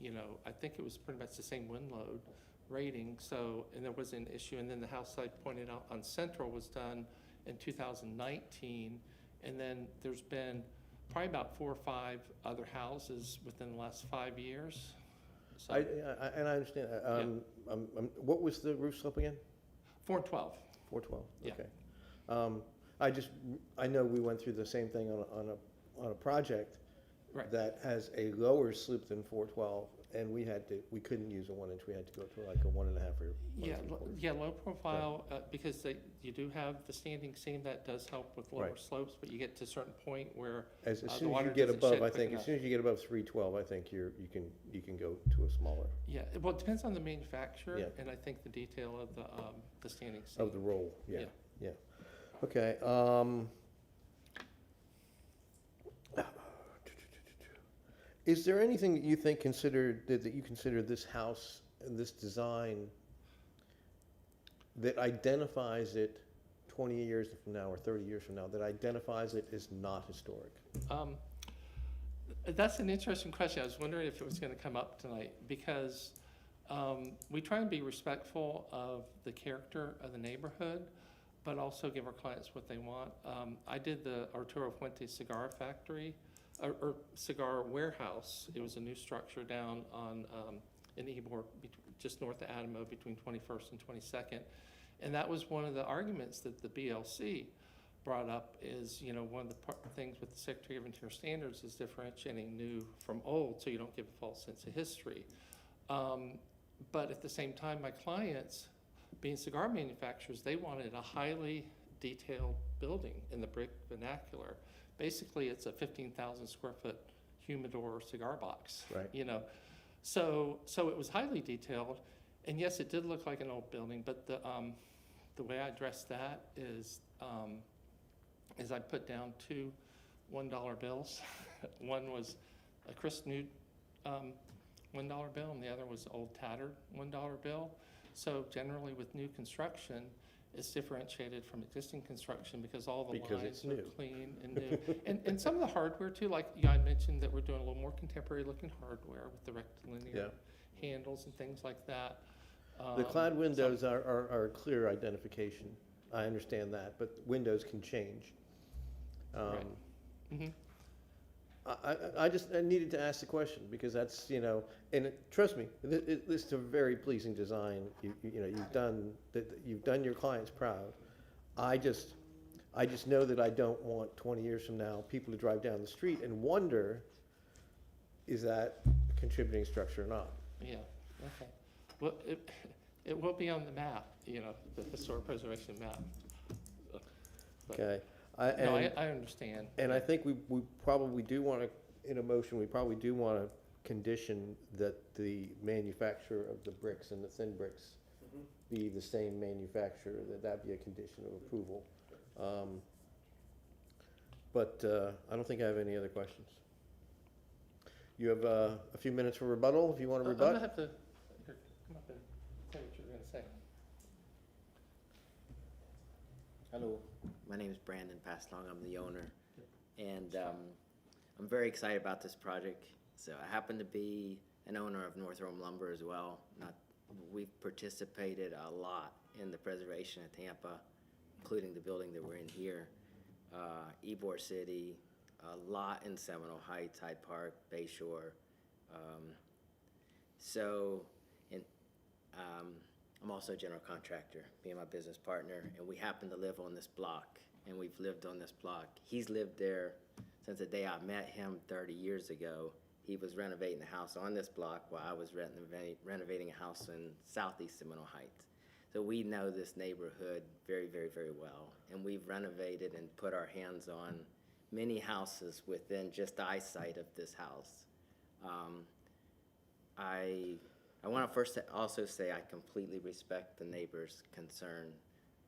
you know, I think it was pretty much the same wind load rating, so, and there was an issue, and then the house I pointed out on Central was done in 2019, and then there's been probably about 4 or 5 other houses within the last 5 years. So, and I understand. What was the roof slope again? 412. 412, Yeah. okay. I know we went through the same thing on a project Right. that has a lower slope than 412, and we couldn't use a 1 inch, we had to go to like a 1.5 or 1 Yeah, low profile, because you do have the standing seam, that does help with lower Right. slopes, but you get to a certain point where As the soon as water you get doesn't above, shed I quick think, as enough. soon as you get above 312, I think you can go to a smaller, Yeah, well, it depends on the manufacturer, Yeah. and I think the detail of the standing seam. of the roll, yeah, Yeah. yeah. Okay, is there anything that you think that you consider this house and this design that identifies it 20 years from now or 30 years from now, that identifies it as not historic? That's an interesting question. I was wondering if it was gonna come up tonight, because we try and be respectful of the character of the neighborhood, but also give our clients what they want. I did the Arturo Fuente Cigar Factory, or cigar warehouse. It was a new structure down on, in Ybor, just north of Adamo, between 21st and 22nd. And that was one of the arguments that the BLC brought up is, you know, one of the things with the Secretary of Interior Standards is differentiating new from old, so you don't give a false sense of history. But at the same time, my clients, being cigar manufacturers, they wanted a highly detailed building in the brick vernacular. Basically, it's a 15,000 square foot humidor cigar box. Right. You know, so it was highly detailed, and yes, it did look like an old building, but the way I addressed that is I put down 2 $1 bills. One was a crisp new $1 bill, and the other was old tattered $1 bill. So generally with new construction, it's differentiated from existing construction because all the Because lines it's are new. clean and new. And some of the hardware too, like I mentioned that we're doing a little more contemporary looking hardware with the rectilinear handles and things like that. The clad windows are a clear identification. I understand that, but windows can change. Right. Mhm. I needed to ask the question because that's, you know, and trust me, this is a very pleasing design. You know, you've done your clients proud. I just know that I don't want 20 years from now people to drive down the street and wonder, is that a contributing structure or not? Yeah, okay. Well, it will be on the map, you know, the historic preservation map. But- Okay. No, I understand. And I think we probably do want to, in a motion, we probably do want to condition that the manufacturer of the bricks and the thin bricks be the same manufacturer, that be a condition of approval. But I don't think I have any other questions. You have a few minutes for rebuttal, if you want to I'm gonna rebut. have to, here, come up and say what you're gonna say. Hello, my name is Brandon Passlong. I'm the owner. And I'm very excited about this project. So I happen to be an owner of North Rome Lumber as well. We've participated a lot in the preservation of Tampa, including the building that we're in here, Ybor City, a lot in Seminole Heights, Hyde Park, Bayshore. I'm also a general contractor, me and my business partner, and we happen to live on this block, and we've lived on this block. He's lived there since the day I met him 30 years ago. He was renovating a house on this block while I was renovating a house in southeast Seminole Heights. So we know this neighborhood very, very, very well, and we've renovated and put our hands on many houses within just eyesight of this house. I want to first also say I completely respect the neighbor's concern,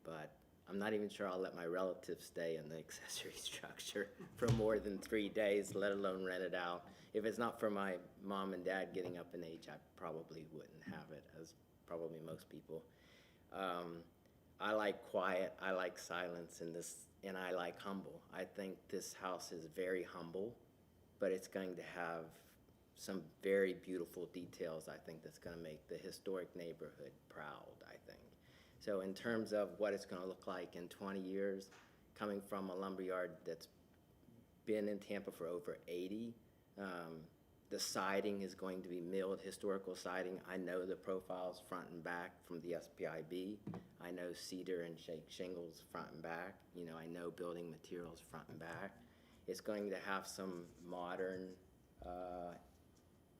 but I'm not even sure I'll let my relatives stay in the accessory structure for more than 3 days, let alone rent it out. If it's not for my mom and dad getting up in age, I probably wouldn't have it, as probably most people. I like quiet, I like silence, and I like humble. I think this house is very humble, but it's going to have some very beautiful details, I think, that's going to make the historic neighborhood proud, I think. So in terms of what it's going to look like in 20 years, coming from a lumberyard that's been in Tampa for over 80, the siding is going to be milled historical siding. I know the profiles front and back from the SPIB. I know cedar and shake shingles front and back. You know, I know building materials front and back. It's going to have some modern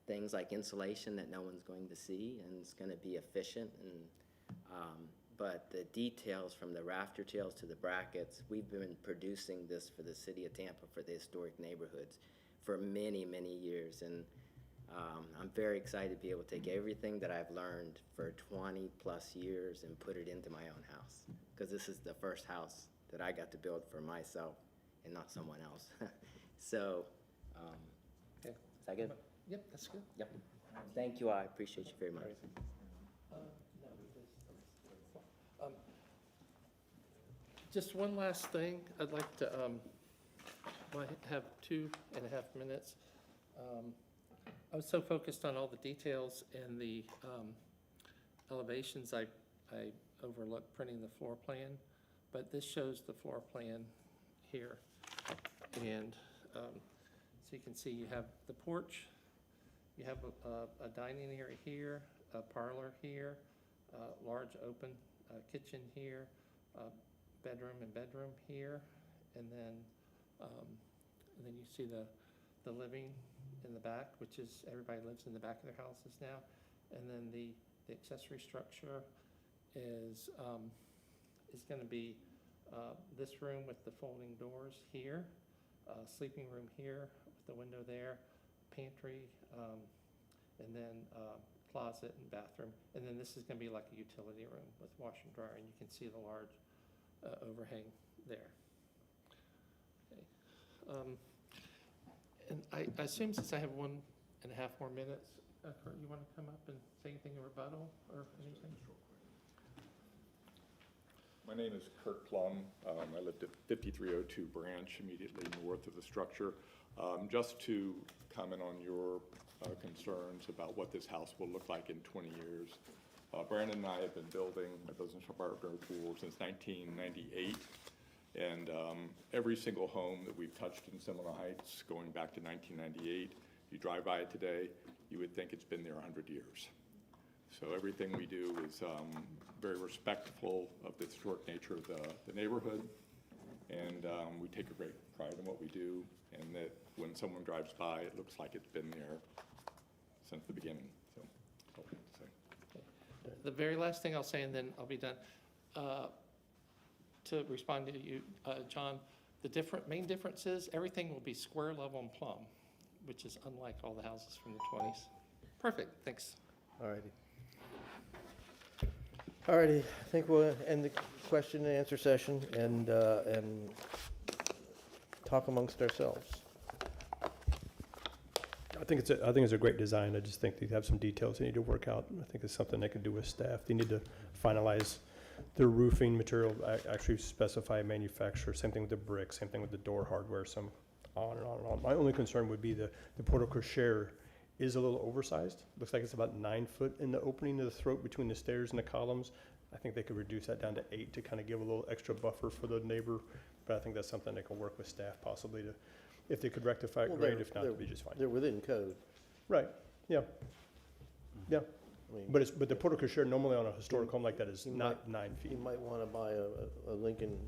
things like insulation that no one's going to see, and it's going to be efficient. But the details from the rafter tails to the brackets, we've been producing this for the city of Tampa for the historic neighborhoods for many, many years. And I'm very excited to be able to take everything that I've learned for 20 plus years and put it into my own house. Because this is the first house that I got to build for myself and not someone else. So, Okay. is that good? Yep, that's good. Yep. Thank you. I appreciate you very much. Just one last thing, I'd like to, I have 2.5 minutes. I was so focused on all the details and the elevations, I overlooked printing the floor plan, but this shows the floor plan here. And so you can see you have the porch, you have a dining area here, a parlor here, a large open kitchen here, bedroom and bedroom here, and then you see the living in the back, which is, everybody lives in the back of their houses now, and then the accessory structure is going to be this room with the folding doors here, sleeping room here with the window there, pantry, and then closet and bathroom, and then this is going to be like a utility room with washer and dryer, and you can see the large overhang there. Okay. And I assume since I have 1.5 more minutes, Kurt, you want to come up and say anything in rebuttal or anything? My name is Kurt Plum. I lived at 5302 Branch, immediately north of the structure. Just to comment on your concerns about what this house will look like in 20 years. Brandon and I have been building my business partner pool since 1998. And every single home that we've touched in Seminole Heights, going back to 1998, you drive by it today, you would think it's been there 100 years. So everything we do is very respectful of the historic nature of the neighborhood. And we take a great pride in what we do, and that when someone drives by, it looks like it's been there since the beginning. So that's all I have to say. The very last thing I'll say, and then I'll be done. To respond to you, John, the main difference is everything will be square, level, and plumb, which is unlike all the houses from the 20s. Perfect, thanks. All righty. All righty, I think we'll end the question and answer session and talk amongst ourselves. I think it's a great design. I just think they have some details they need to work out. I think it's something they can do with staff. They need to finalize the roofing material, actually specify manufacturer, same thing with the brick, same thing with the door hardware, some on and on and on. My only concern would be the porte cochere is a little oversized. Looks like it's about 9 foot in the opening of the throat between the stairs and the columns. I think they could reduce that down to 8 to kind of give a little extra buffer for the neighbor, but I think that's something they can work with staff possibly to, if they could rectify it, Well, great, they're- if not, it'd be just fine. They're within code. Right, yeah. Yeah, I mean, but the porte cochere normally on a historic home like that is You not 9 you feet. might wanna buy a Lincoln,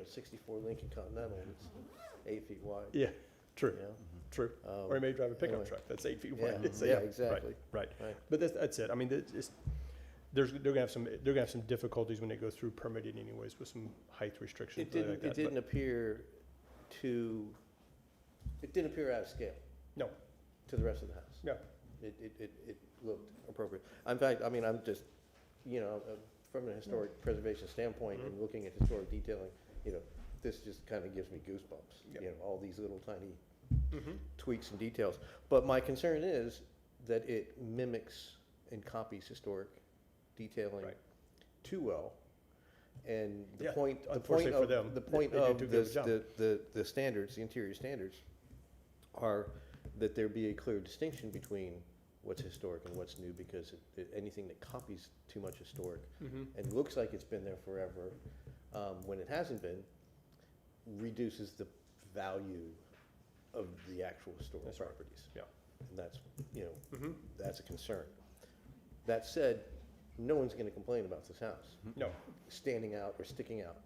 64 Lincoln Continental, it's 8 feet wide. Yeah, true, You know? true. Um, Or you may drive a pickup anyway. truck, that's 8 feet Yeah, wide. So, yeah, right, exactly. Right, Right. but that's it. I mean, they're gonna have some difficulties when they go through permitting anyways with some height restrictions, It things didn't, like that. it didn't appear out of scale. No. To the rest of the house. No. It looked appropriate. In fact, I mean, I'm just, from a historic preservation standpoint and looking at historic detailing, this just kind of gives me goosebumps. Yep. All these little tiny Mhm. tweaks and details. But my concern is that it mimics and copies historic detailing Right. too well. And the Yeah, point unfortunately for them, the point they do of too good a job. the standards, the interior standards, are that there be a clear distinction between what's historic and what's new, because anything that copies too much historic Mhm. and looks like it's been there forever, when it hasn't been, reduces the value of the actual historic That's right. properties. Yeah. And that's, Mhm. that's a concern. That said, no one's gonna complain about this house No, standing out or sticking out.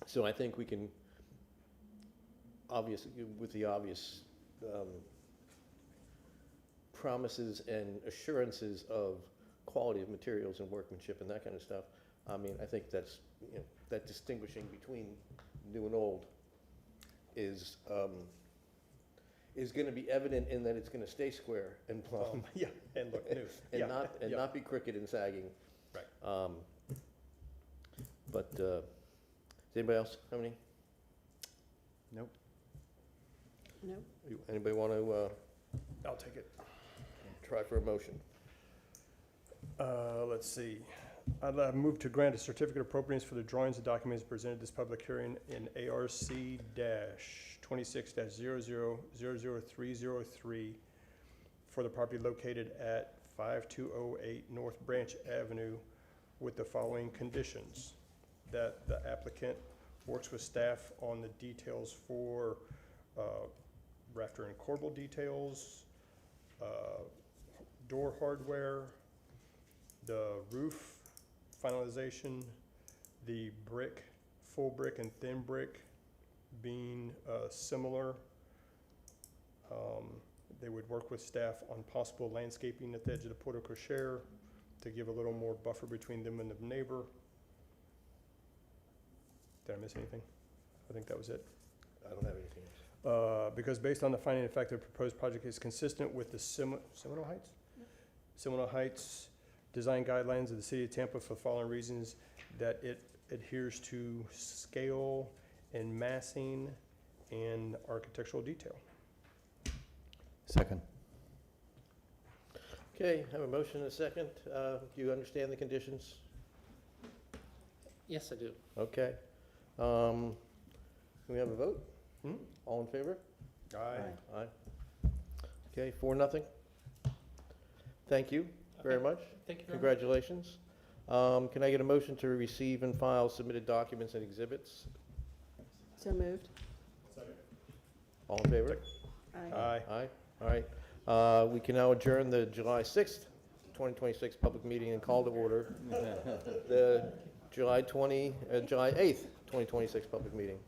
So I think we can, with the obvious promises and assurances of quality of materials and workmanship and that kind of stuff, I mean, I think that's, that distinguishing between new and old is gonna be evident in that it's gonna stay square and plumb. yeah, and look new. And Yeah, yeah. not be crooked and sagging. Right. But, does anybody else have any? Nope. No? Anybody want to, I'll take it. try for a motion? Let's see. I'd move to grant a certificate of appropriateness for the drawings and documents presented at this public hearing in ARC-26-00000303 for the property located at 5208 North Branch Avenue with the following conditions: that the applicant works with staff on the details for rafter and corbel details, door hardware, the roof finalization, the brick, full brick and thin brick being similar. They would work with staff on possible landscaping at the edge of the porte cochere to give a little more buffer between them and the neighbor. Did I miss anything? I think that was it. I don't have anything else. Because based on the finding of fact, the proposed project is consistent with the Seminole Heights? Seminole Heights design guidelines of the city of Tampa for the following reasons: that it adheres to scale and massing and architectural detail. Second. Okay, have a motion and a second. Do you understand the conditions? Yes, I do. Okay. Can we have a vote? Hmm? All in favor? Aye. Aye. Okay, 4-0. Thank you very Okay. much. Thank you very much. Congratulations. Can I get a motion to receive and file submitted documents and exhibits? So moved? All in favor? Aye. Aye. Aye, all right. We can now adjourn the July 6th, 2026 public meeting and call to order the July 8th, 2026 public meeting.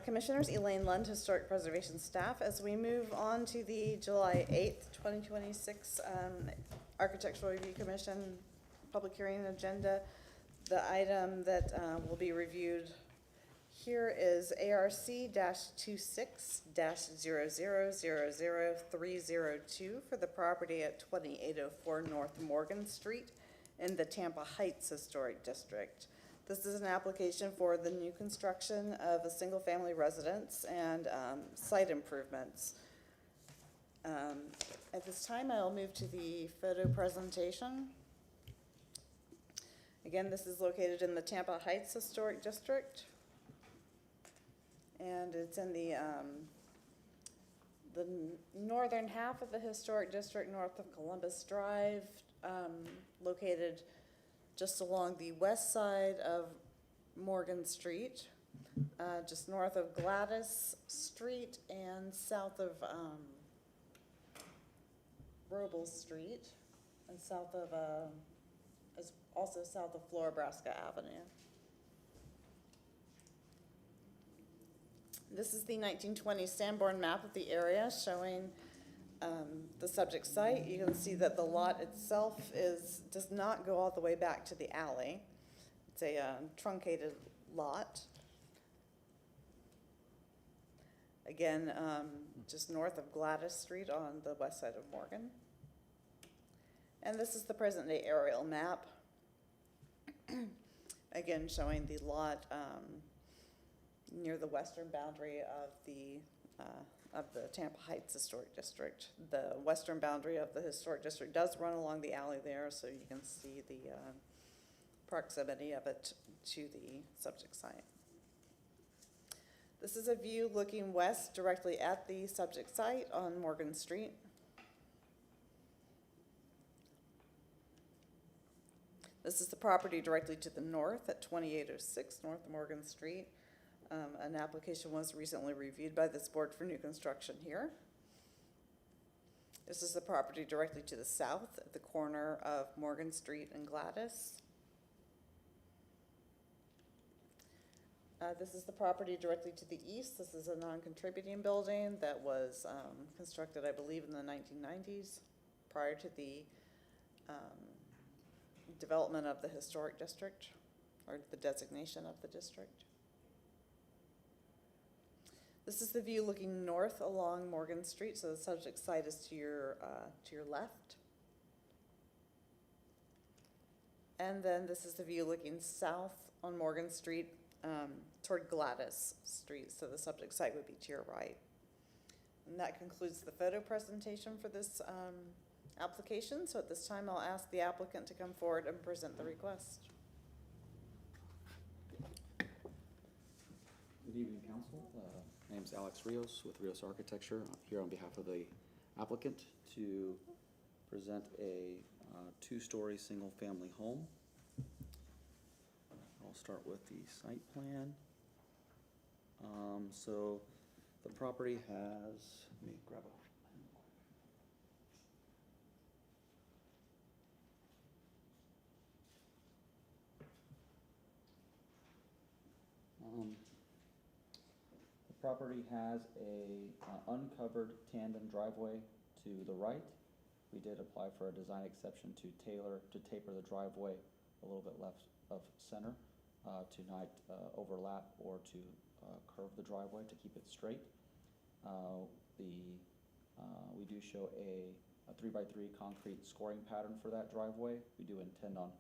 Commissioners, Elaine Lund, Historic Preservation Staff. As we move on to the July 8th, 2026 Architectural Review Commission public hearing agenda, the item that will be reviewed here is ARC-26-00000302 for the property at 2804 North Morgan Street in the Tampa Heights Historic District. This is an application for the new construction of a single-family residence and site improvements. At this time, I'll move to the photo presentation. Again, this is located in the Tampa Heights Historic District. And it's in the northern half of the historic district, north of Columbus Drive, located just along the west side of Morgan Street, just north of Gladys Street and south of Robles Street, and south of, also south of Florabraska Avenue. This is the 1920 Sanborn map of the area showing the subject site. You can see that the lot itself does not go all the way back to the alley. It's a truncated lot. Again, just north of Gladys Street on the west side of Morgan. And this is the present day aerial map. Again, showing the lot near the western boundary of the Tampa Heights Historic District. The western boundary of the historic district does run along the alley there, so you can see the proximity of it to the subject site. This is a view looking west directly at the subject site on Morgan Street. This is the property directly to the north at 2806 North Morgan Street. An application was recently reviewed by this board for new construction here. This is the property directly to the south at the corner of Morgan Street and Gladys. This is the property directly to the east. This is a non-contributing building that was constructed, I believe, in the 1990s, prior to the development of the historic district, or the designation of the district. This is the view looking north along Morgan Street, so the subject site is to your left. And then this is the view looking south on Morgan Street toward Gladys Street, so the subject site would be to your right. And that concludes the photo presentation for this application. So at this time, I'll ask the applicant to come forward and present the request. Good evening, Council. My name is Alex Rios with Rios Architecture. I'm here on behalf of the applicant to present a two-story single-family home. I'll start with the site plan. So the property has, let me grab a the property has a uncovered tandem driveway to the right. We did apply for a design exception to taper the driveway a little bit left of center to not overlap or to curve the driveway to keep it straight. We do show a 3x3 concrete scoring pattern for that driveway. We do intend on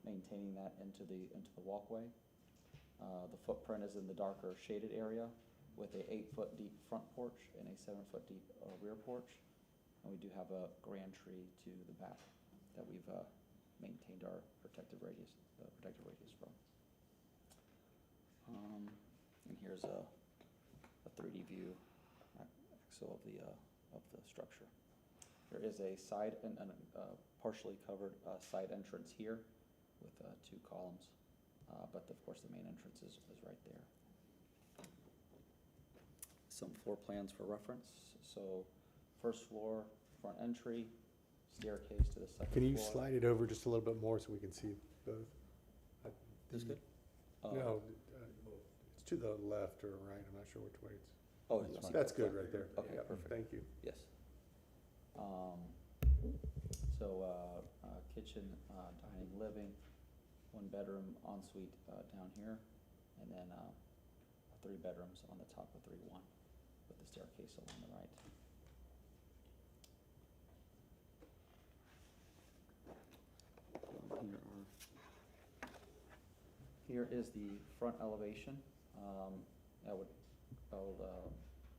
maintaining that into the walkway. The footprint is in the darker shaded area with a 8-foot deep front porch and a 7-foot deep rear porch. And we do have a grand tree to the back that we've maintained our protective radius from. And here's a 3D view axle of the structure. There is a side and partially covered side entrance here with 2 columns. But of course the main entrance is right there. Some floor plans for reference. So first floor, front entry, staircase to the second floor. Can you slide it over just a little bit more so we can see both? This good? No, it's to the left or right, I'm not sure which way it's. Oh, That's good right there. Okay, Yeah, perfect. Thank you. Yes. So kitchen, dining, living, 1-bedroom ensuite down here, and then 3 bedrooms on the top of 3-1 with the staircase along the right. Here are Here is the front elevation.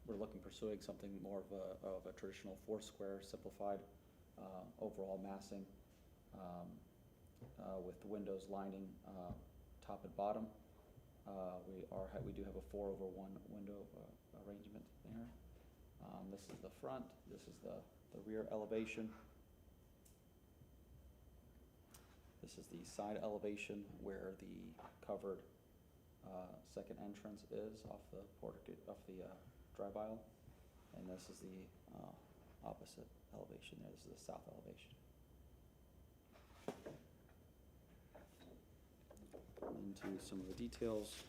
We're pursuing something more of a traditional four-square simplified overall massing with the windows lining top and bottom. We do have a 4/1 window arrangement there. This is the front, this is the rear elevation. This is the side elevation where the covered second entrance is off the drive aisle. And this is the opposite elevation there. This is the south elevation. Into some of the details.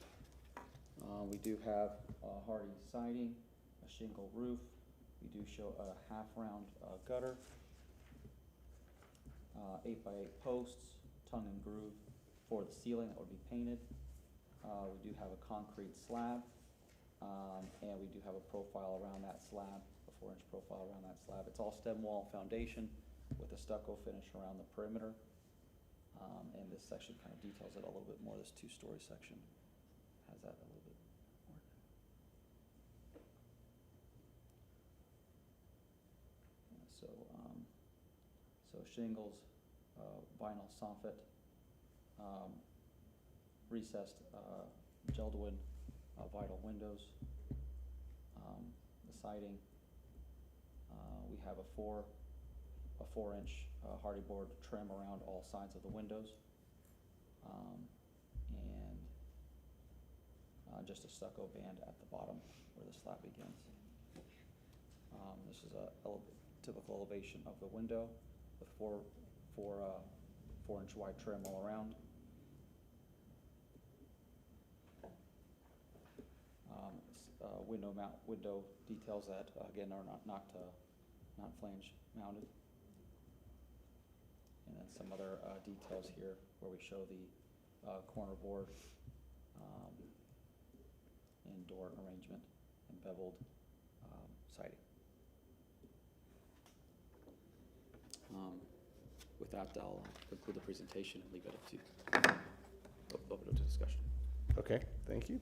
We do have hardy siding, a shingle roof. We do show a half-round gutter, 8x8 posts, tongue and groove for the ceiling that would be painted. We do have a concrete slab, and we do have a profile around that slab, a 4-inch profile around that slab. It's all stem wall foundation with a stucco finish around the perimeter. And this section kind of details it a little bit more. This 2-story section has that a little bit more. So shingles, vinyl soffit, recessed Geldoin vinyl windows, the siding. We have a 4-inch hardy board trim around all sides of the windows, and just a stucco band at the bottom where the slab begins. This is a typical elevation of the window with 4-inch wide trim all around. Window details that again are not flange mounted. And then some other details here where we show the corner board and door arrangement and beveled siding. With that, I'll conclude the presentation and leave it open to discussion. Okay, thank you.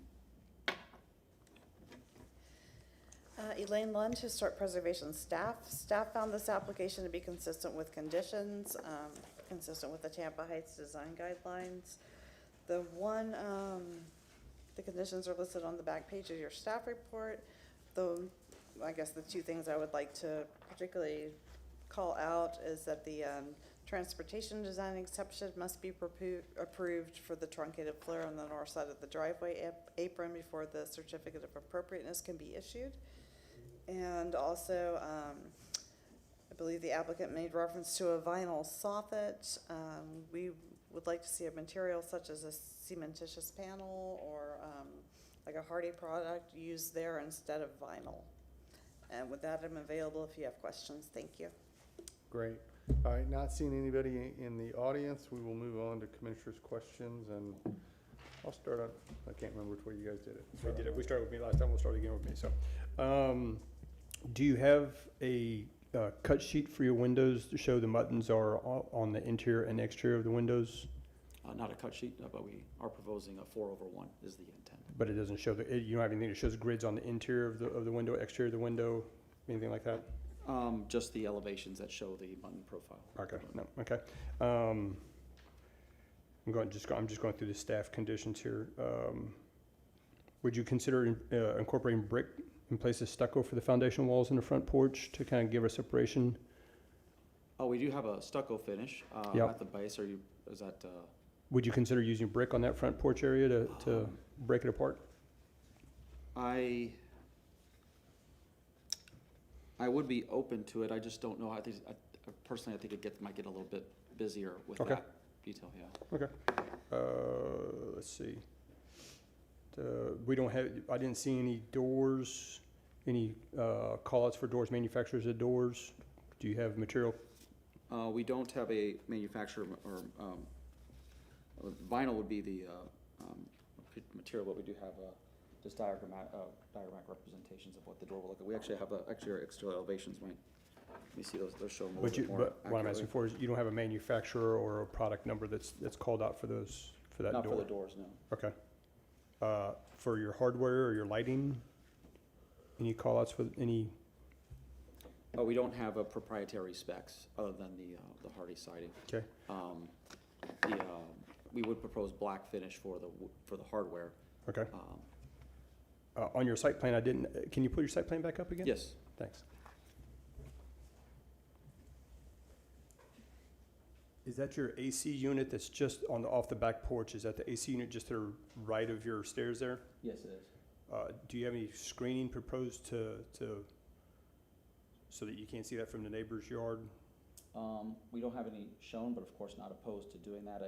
Elaine Lund, Historic Preservation Staff. Staff found this application to be consistent with conditions, consistent with the Tampa Heights design guidelines. The conditions are listed on the back page of your staff report. Though, I guess the two things I would like to particularly call out is that the transportation design exception must be approved for the truncated flare on the north side of the driveway apron before the certificate of appropriateness can be issued. And also, I believe the applicant made reference to a vinyl soffit. We would like to see a material such as a cementitious panel or like a hardy product used there instead of vinyl. And with that, I'm available if you have questions. Thank you. Great. All right, not seeing anybody in the audience, we will move on to commissioners' questions, and I'll start on, I can't remember which way you guys did it. We did it. We started with me last time. We'll start again with me. So, do you have a cut sheet for your windows to show the buttons are on the interior and exterior of the windows? Not a cut sheet, but we are proposing a 4/1 is the intent. But it doesn't show you don't have anything that shows grids on the interior of the window, exterior of the window, anything like that? Just the elevations that show the button profile. Okay. No. Okay. I'm just going through the staff conditions here. Would you consider incorporating brick in place of stucco for the foundation walls in the front porch to kind of give a separation? Oh, we do have a stucco finish Yep. at the base. Is that? Would you consider using brick on that front porch area to break it apart? I would be open to it. I just don't know. Personally, I think it might get a little bit busier with Okay. that detail. Yeah. Okay. Let's see. I didn't see any doors, any call-outs for doors, manufacturers of doors. Do you have material? We don't have a manufacturer or vinyl would be the material, but we do have just diagrammatic representations of what the door will look like. We actually have our exterior elevations. Let me see those show them a little bit more But what I'm accurately. asking for is you don't have a manufacturer or a product number that's called out for for that door? Not for the doors, no. Okay. For your hardware or your lighting, any callouts for any? Oh, we don't have a proprietary specs other than the hardy siding. Okay. We would propose black finish for the hardware. Okay. On your site plan, can you put your site plan back up again? Yes. Thanks. Is that your AC unit that's just off the back porch? Is that the AC unit just to the right of your stairs there? Yes, it is. Do you have any screening proposed so that you can't see that from the neighbor's yard? We don't have any shown, but of course not opposed to doing that.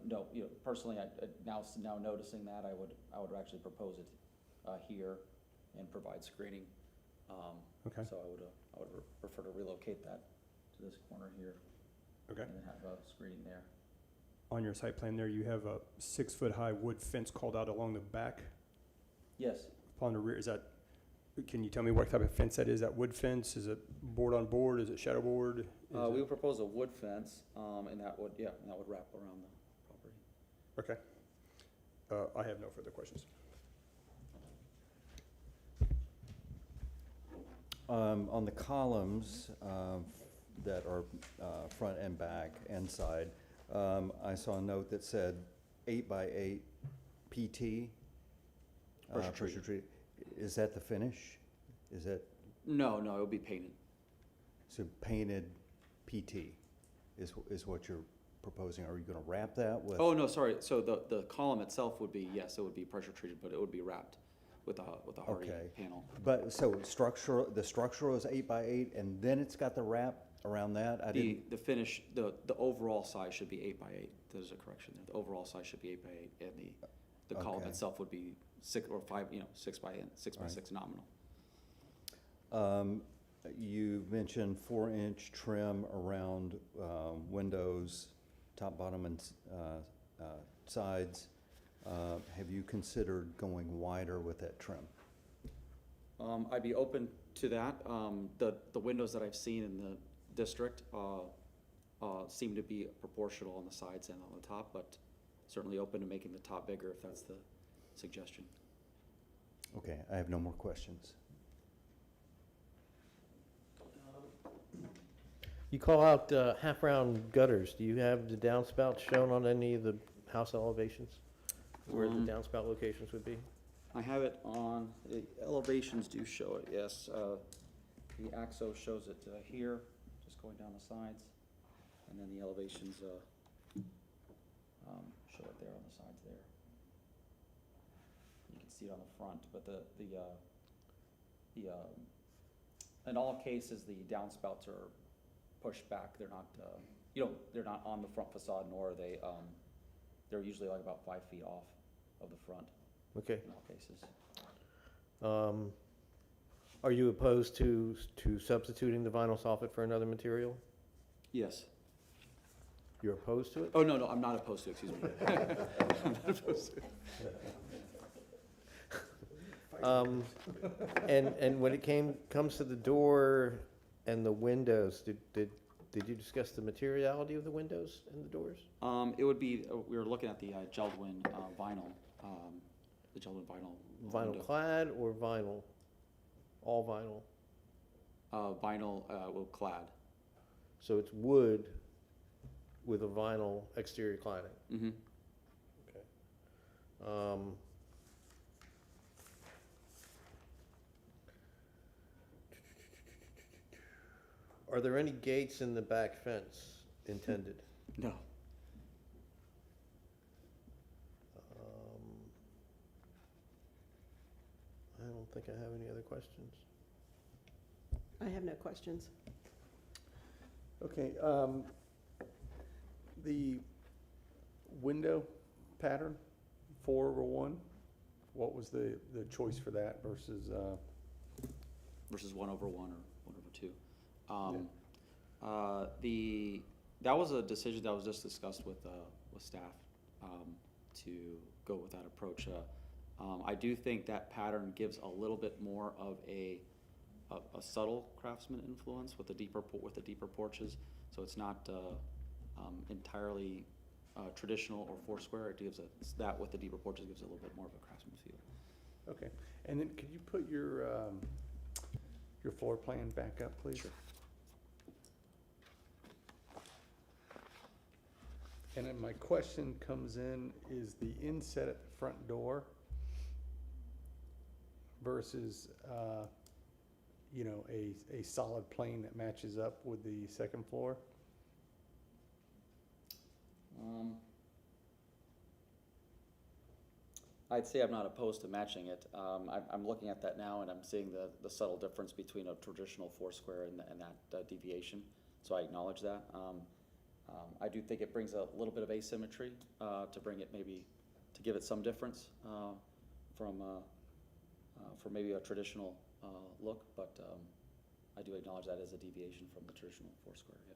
No, personally, now noticing that, I would actually propose it here and provide screening. Okay. So I would prefer to relocate that to this corner here. Okay. And then have a screening there. On your site plan there, you have a 6-foot-high wood fence called out along the back. Yes, Upon the rear, can you tell me what type of fence that is? That wood fence? Is it board on board? Is it shadow board? we would propose a wood fence, and that would wrap around the property. Okay. I have no further questions. On the columns that are front and back and side, I saw a note that said 8x8 PT. Pressure treated. Is that the finish? Is that, No, it would be painted. so painted PT is what you're proposing? Are you gonna wrap that with? Oh, no, sorry. So the column itself would be, yes, it would be pressure treated, but it would be wrapped with a hardy Okay. panel. But, so the structural is 8x8 and then it's got the wrap around that? The finish, the overall size should be 8x8. There's a correction there. The overall size should be 8x8, and the column Okay. itself would be 6 or 5, 6 by Right. 6 nominal. You mentioned 4-inch trim around windows, top, bottom, and sides. Have you considered going wider with that trim? I'd be open to that. The windows that I've seen in the district seem to be proportional on the sides and on the top, but certainly open to making the top bigger if that's the suggestion. Okay, I have no more questions. You call out half-round gutters. Do you have the downspouts shown on any of the house elevations? Where the downspout locations would be? I have it on, the elevations do show it, yes. The AXO shows it here, just going down the sides, and then the elevations show it there on the sides there. You can see it on the front, but in all cases, the downspouts are pushed back. They're not, they're not on the front facade, nor are they, they're usually like about 5 feet off of the front Okay. in all cases. Are you opposed to substituting the vinyl soffit for another material? Yes. You're opposed to it? Oh, no, I'm not opposed to, excuse me. I'm not opposed to it. And when it comes to the door and the windows, did you discuss the materiality of the windows and the doors? It would be, we were looking at the Geldwin vinyl, the Geldwin vinyl. Vinyl window. clad or vinyl? All vinyl? Vinyl, well, clad. So it's wood with a vinyl exterior cladding? Mm-hmm. Okay. Are there any gates in the back fence intended? No. I don't think I have any other questions. I have no questions. Okay, the window pattern, 4/1, what was the choice for that versus, Versus 1/1 or 1/2. That was a decision that was just discussed with staff, to go with that approach. I do think that pattern gives a little bit more of a subtle craftsman influence with the deeper porches, so it's not entirely traditional or Foursquare. It gives that with the deeper porches gives it a little bit more of a craftsman feel. Okay, and then could you put your floor plan back up, please? Sure. And then my question comes in, is the inset at the front door versus, you know, a solid plane that matches up with the second floor? I'd say I'm not opposed to matching it. I'm looking at that now and I'm seeing the subtle difference between a traditional Foursquare and that deviation, so I acknowledge that. I do think it brings a little bit of asymmetry to bring it to give it some difference from maybe a traditional look, but I do acknowledge that as a deviation from the traditional Foursquare, yeah.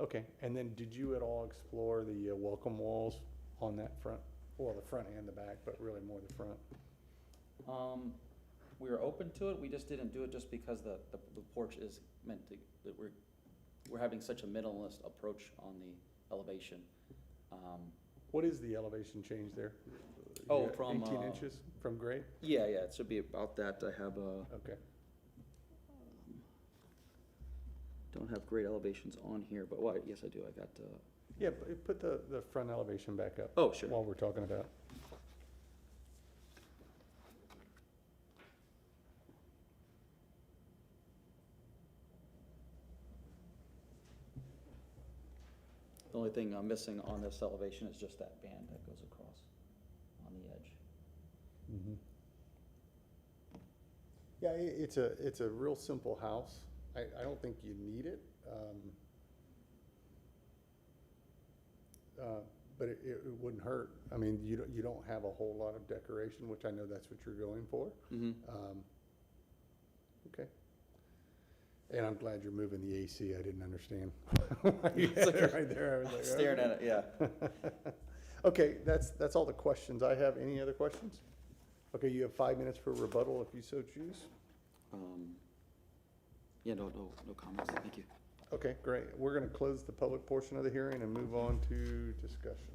Okay, and then did you at all explore the welcome walls on that front? Well, the front and the back, but really more the front. We were open to it, we just didn't do it just because the porch is meant to, that we're having such a minimalist approach on the elevation. What is the elevation change there? Oh, You got from, 18 inches from grade? Yeah, it should be about that. I have Okay. don't have grade elevations on here, but what, yes, I do, I got, Yeah, put the front elevation back up. Oh, sure. While we're talking about. the only thing I'm missing on this elevation is just that band that goes across on the edge. Mm-hmm. Yeah, it's a real simple house. I don't think you need it. But it wouldn't hurt. I mean, you don't have a whole lot of decoration, which I know that's what you're going for. Mm-hmm. Okay. And I'm glad you're moving the AC. I didn't understand. Why you had it right there. I was like, Staring at it, yeah. Okay, that's all the questions I have. Any other questions? Okay, you have 5 minutes for rebuttal if you so choose. Yeah, no comments, thank you. Okay, great. We're gonna close the public portion of the hearing and move on to discussion.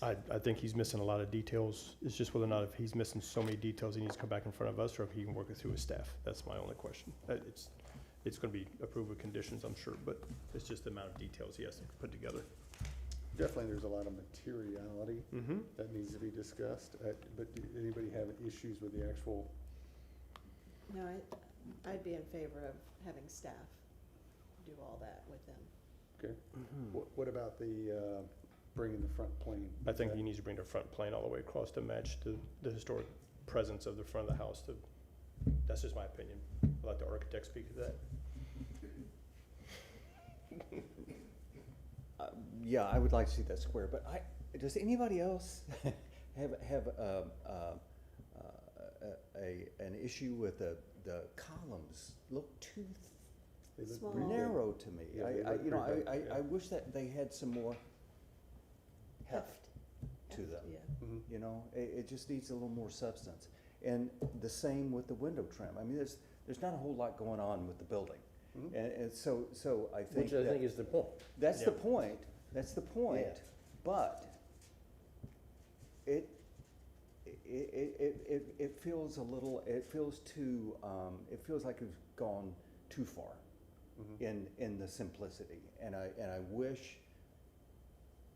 I think he's missing a lot of details. It's just whether or not if he's missing so many details, he needs to come back in front of us, or if he can work it through his staff. That's my only question. It's gonna be approved with conditions, I'm sure, but it's just the amount of details he has to put together. Definitely, there's a lot of materiality Mm-hmm. that needs to be discussed, but do anybody have issues with the actual? No, I'd be in favor of having staff do all that with them. Okay. What about the, bringing the front plane? I think he needs to bring the front plane all the way across to match the historic presence of the front of the house. That's just my opinion. I'll let the architect speak to that. Yeah, I would like to see that square, but does anybody else have an issue with the columns? Look too They look Small. pretty big. narrow to me. Yeah, they look pretty big, yeah. I wish that they had some more heft to them. Yeah. Mhm. You know, it just needs a little more substance. And the same with the window trim. I mean, there's not a whole lot going on with the building. Mhm. And so I think Which I think that, is the point. that's the Yeah. point, Yeah. but it feels a little, it feels like it's gone too far Mhm. in the simplicity. And I wish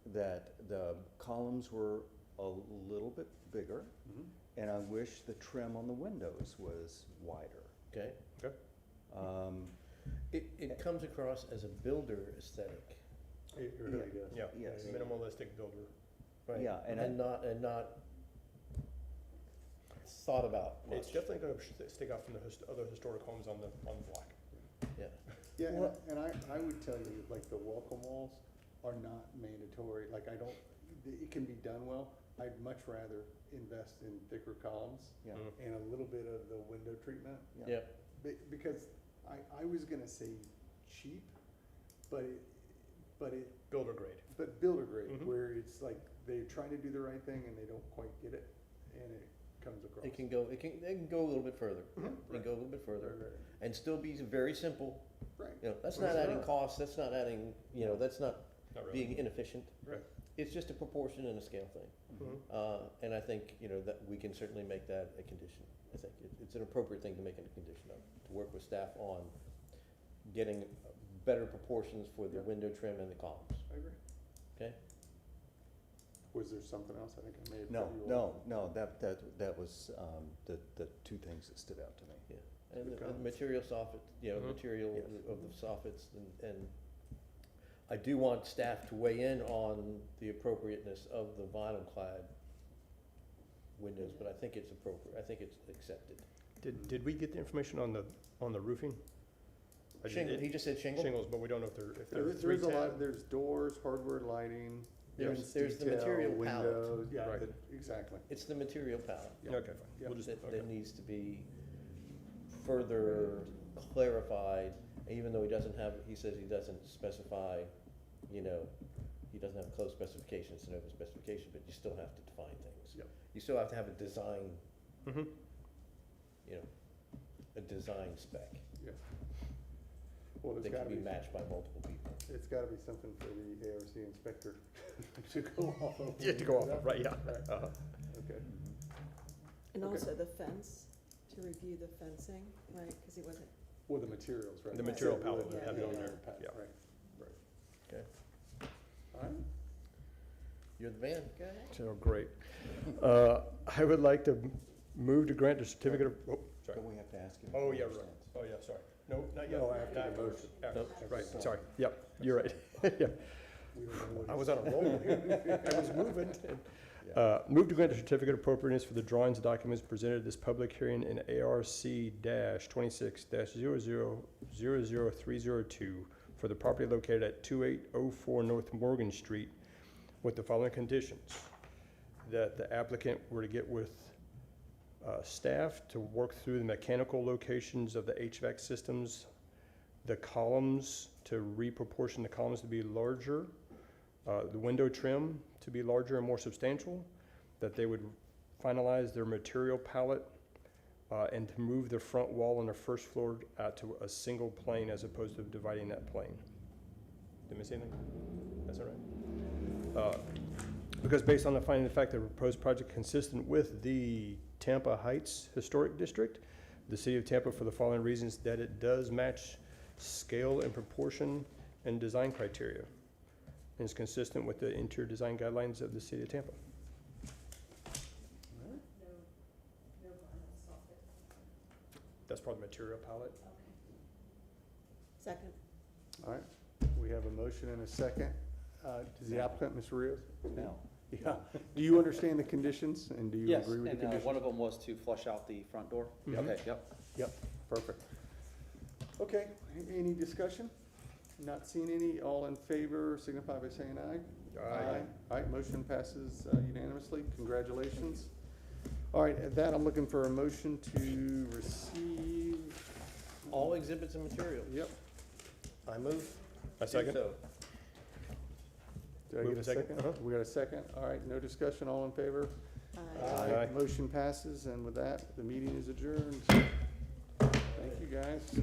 that the columns were a little bit bigger, Mhm. and I wish the trim on the windows was wider. Okay? Okay. It comes across as a builder aesthetic. It really does. Yeah, Yes. minimalistic builder. Right. Yeah, and And not thought about much. It's definitely gonna stick out from the other historic homes on the block. Yeah. Yeah, and I would tell you, like, the welcome walls are not mandatory, like, it can be done well. I'd much rather invest in thicker columns Yeah. and a little bit of the window treatment. Yeah. Because I was gonna say cheap, but Builder grade. builder grade, Mhm. where it's like, they're trying to do the right thing and they don't quite get it, and it comes across. They can go a little bit further. Mhm. They can go a little bit further Right, right. and still be very simple, Right. You know, that's Well, not it's adding not. costs, that's not adding, you know, that's not Not really. being inefficient. Right. It's just a proportion and a scale thing. Mhm. And I think, you know, that we can certainly make that a condition. I think it's an appropriate thing to make it a condition of, to work with staff on getting better proportions for the Yeah. window trim and the columns. I agree. Okay? Was there something else? I think I may have. No, cut you no, off. no, that was, the two things that stood out to me. Yeah. And Good the comments. material soffit, you know, Mhm. material Yes. of the soffits and I do want staff to weigh in on the appropriateness of the vinyl clad windows, but I think it's appropriate, I think it's accepted. Did we get the information on the roofing? I did- Shingle, he just said shingle? Shingles, but we don't know if they're There's three a lot, tab. there's doors, hardware lighting. There's- fence there's the detail, material palette. windows, Yeah, Right. exactly. It's the material palette. Yeah. Okay, fine. Yeah. We'll just, That okay. needs to be further clarified, even though he doesn't have, he says he doesn't specify, you know, he doesn't have close specifications, it's an open specification, but you still have to define things. Yep. You still have to have a design, Mhm. you know, a design spec Well, there's that gotta can be be, matched by multiple people. it's gotta be something for the ARC inspector to go off of. Yeah, to go off of, right, yeah. Right. Uh-huh. Okay. And Okay. also the fence, to review the fencing, right, because he wasn't, Well, the materials, right? The material Wood, palette, yeah, have it on yeah, there. palette, Yeah. Right, right. Okay. All right. You're the man, go ahead. So, great. I would like to move to grant a certificate of, oh, sorry. Don't we have to ask him? Oh, if he yeah, right. understands? Oh, yeah, sorry. No, not yet. No, after the Not- motion. after- Nope. Right, sorry. Yep, you're right. Yeah. We don't know what I he was on a roll here. I was moving. Move to grant a certificate of appropriateness for the drawings and documents presented at this public hearing in ARC-26-00000302 for the property located at 2804 North Morgan Street with the following conditions. That the applicant were to get with staff to work through the mechanical locations of the HVAC systems, the columns, to reproportion the columns to be larger, the window trim to be larger and more substantial, that they would finalize their material palette, and to move the front wall on the first floor out to a single plane as opposed to dividing that plane. Did I miss anything? That's all right. Because based on the finding of fact that the proposed project consistent with the Tampa Heights Historic District, the city of Tampa, for the following reasons, that it does match scale and proportion and design criteria, and is consistent with the interior design guidelines of the city of Tampa. That's part of the material palette. second, All right, we have a motion and a second. Does the applicant, Mr. Rios? Now, Yeah. Do you understand the conditions and do you Yes, agree with the and conditions? one of them was to flush out the front door. Mhm. Okay, yep. Yep, perfect. Okay, any discussion? Not seeing any, all in favor signify by saying aye. All right, motion passes unanimously, congratulations. All right, at that, I'm looking for a motion to receive. All exhibits and materials. Yep. I move. A second? So, Did I Move get a a second. second? We got a second? All right, no discussion, all in favor? Aye. Motion passes, and with that, the meeting is adjourned. Thank you, guys.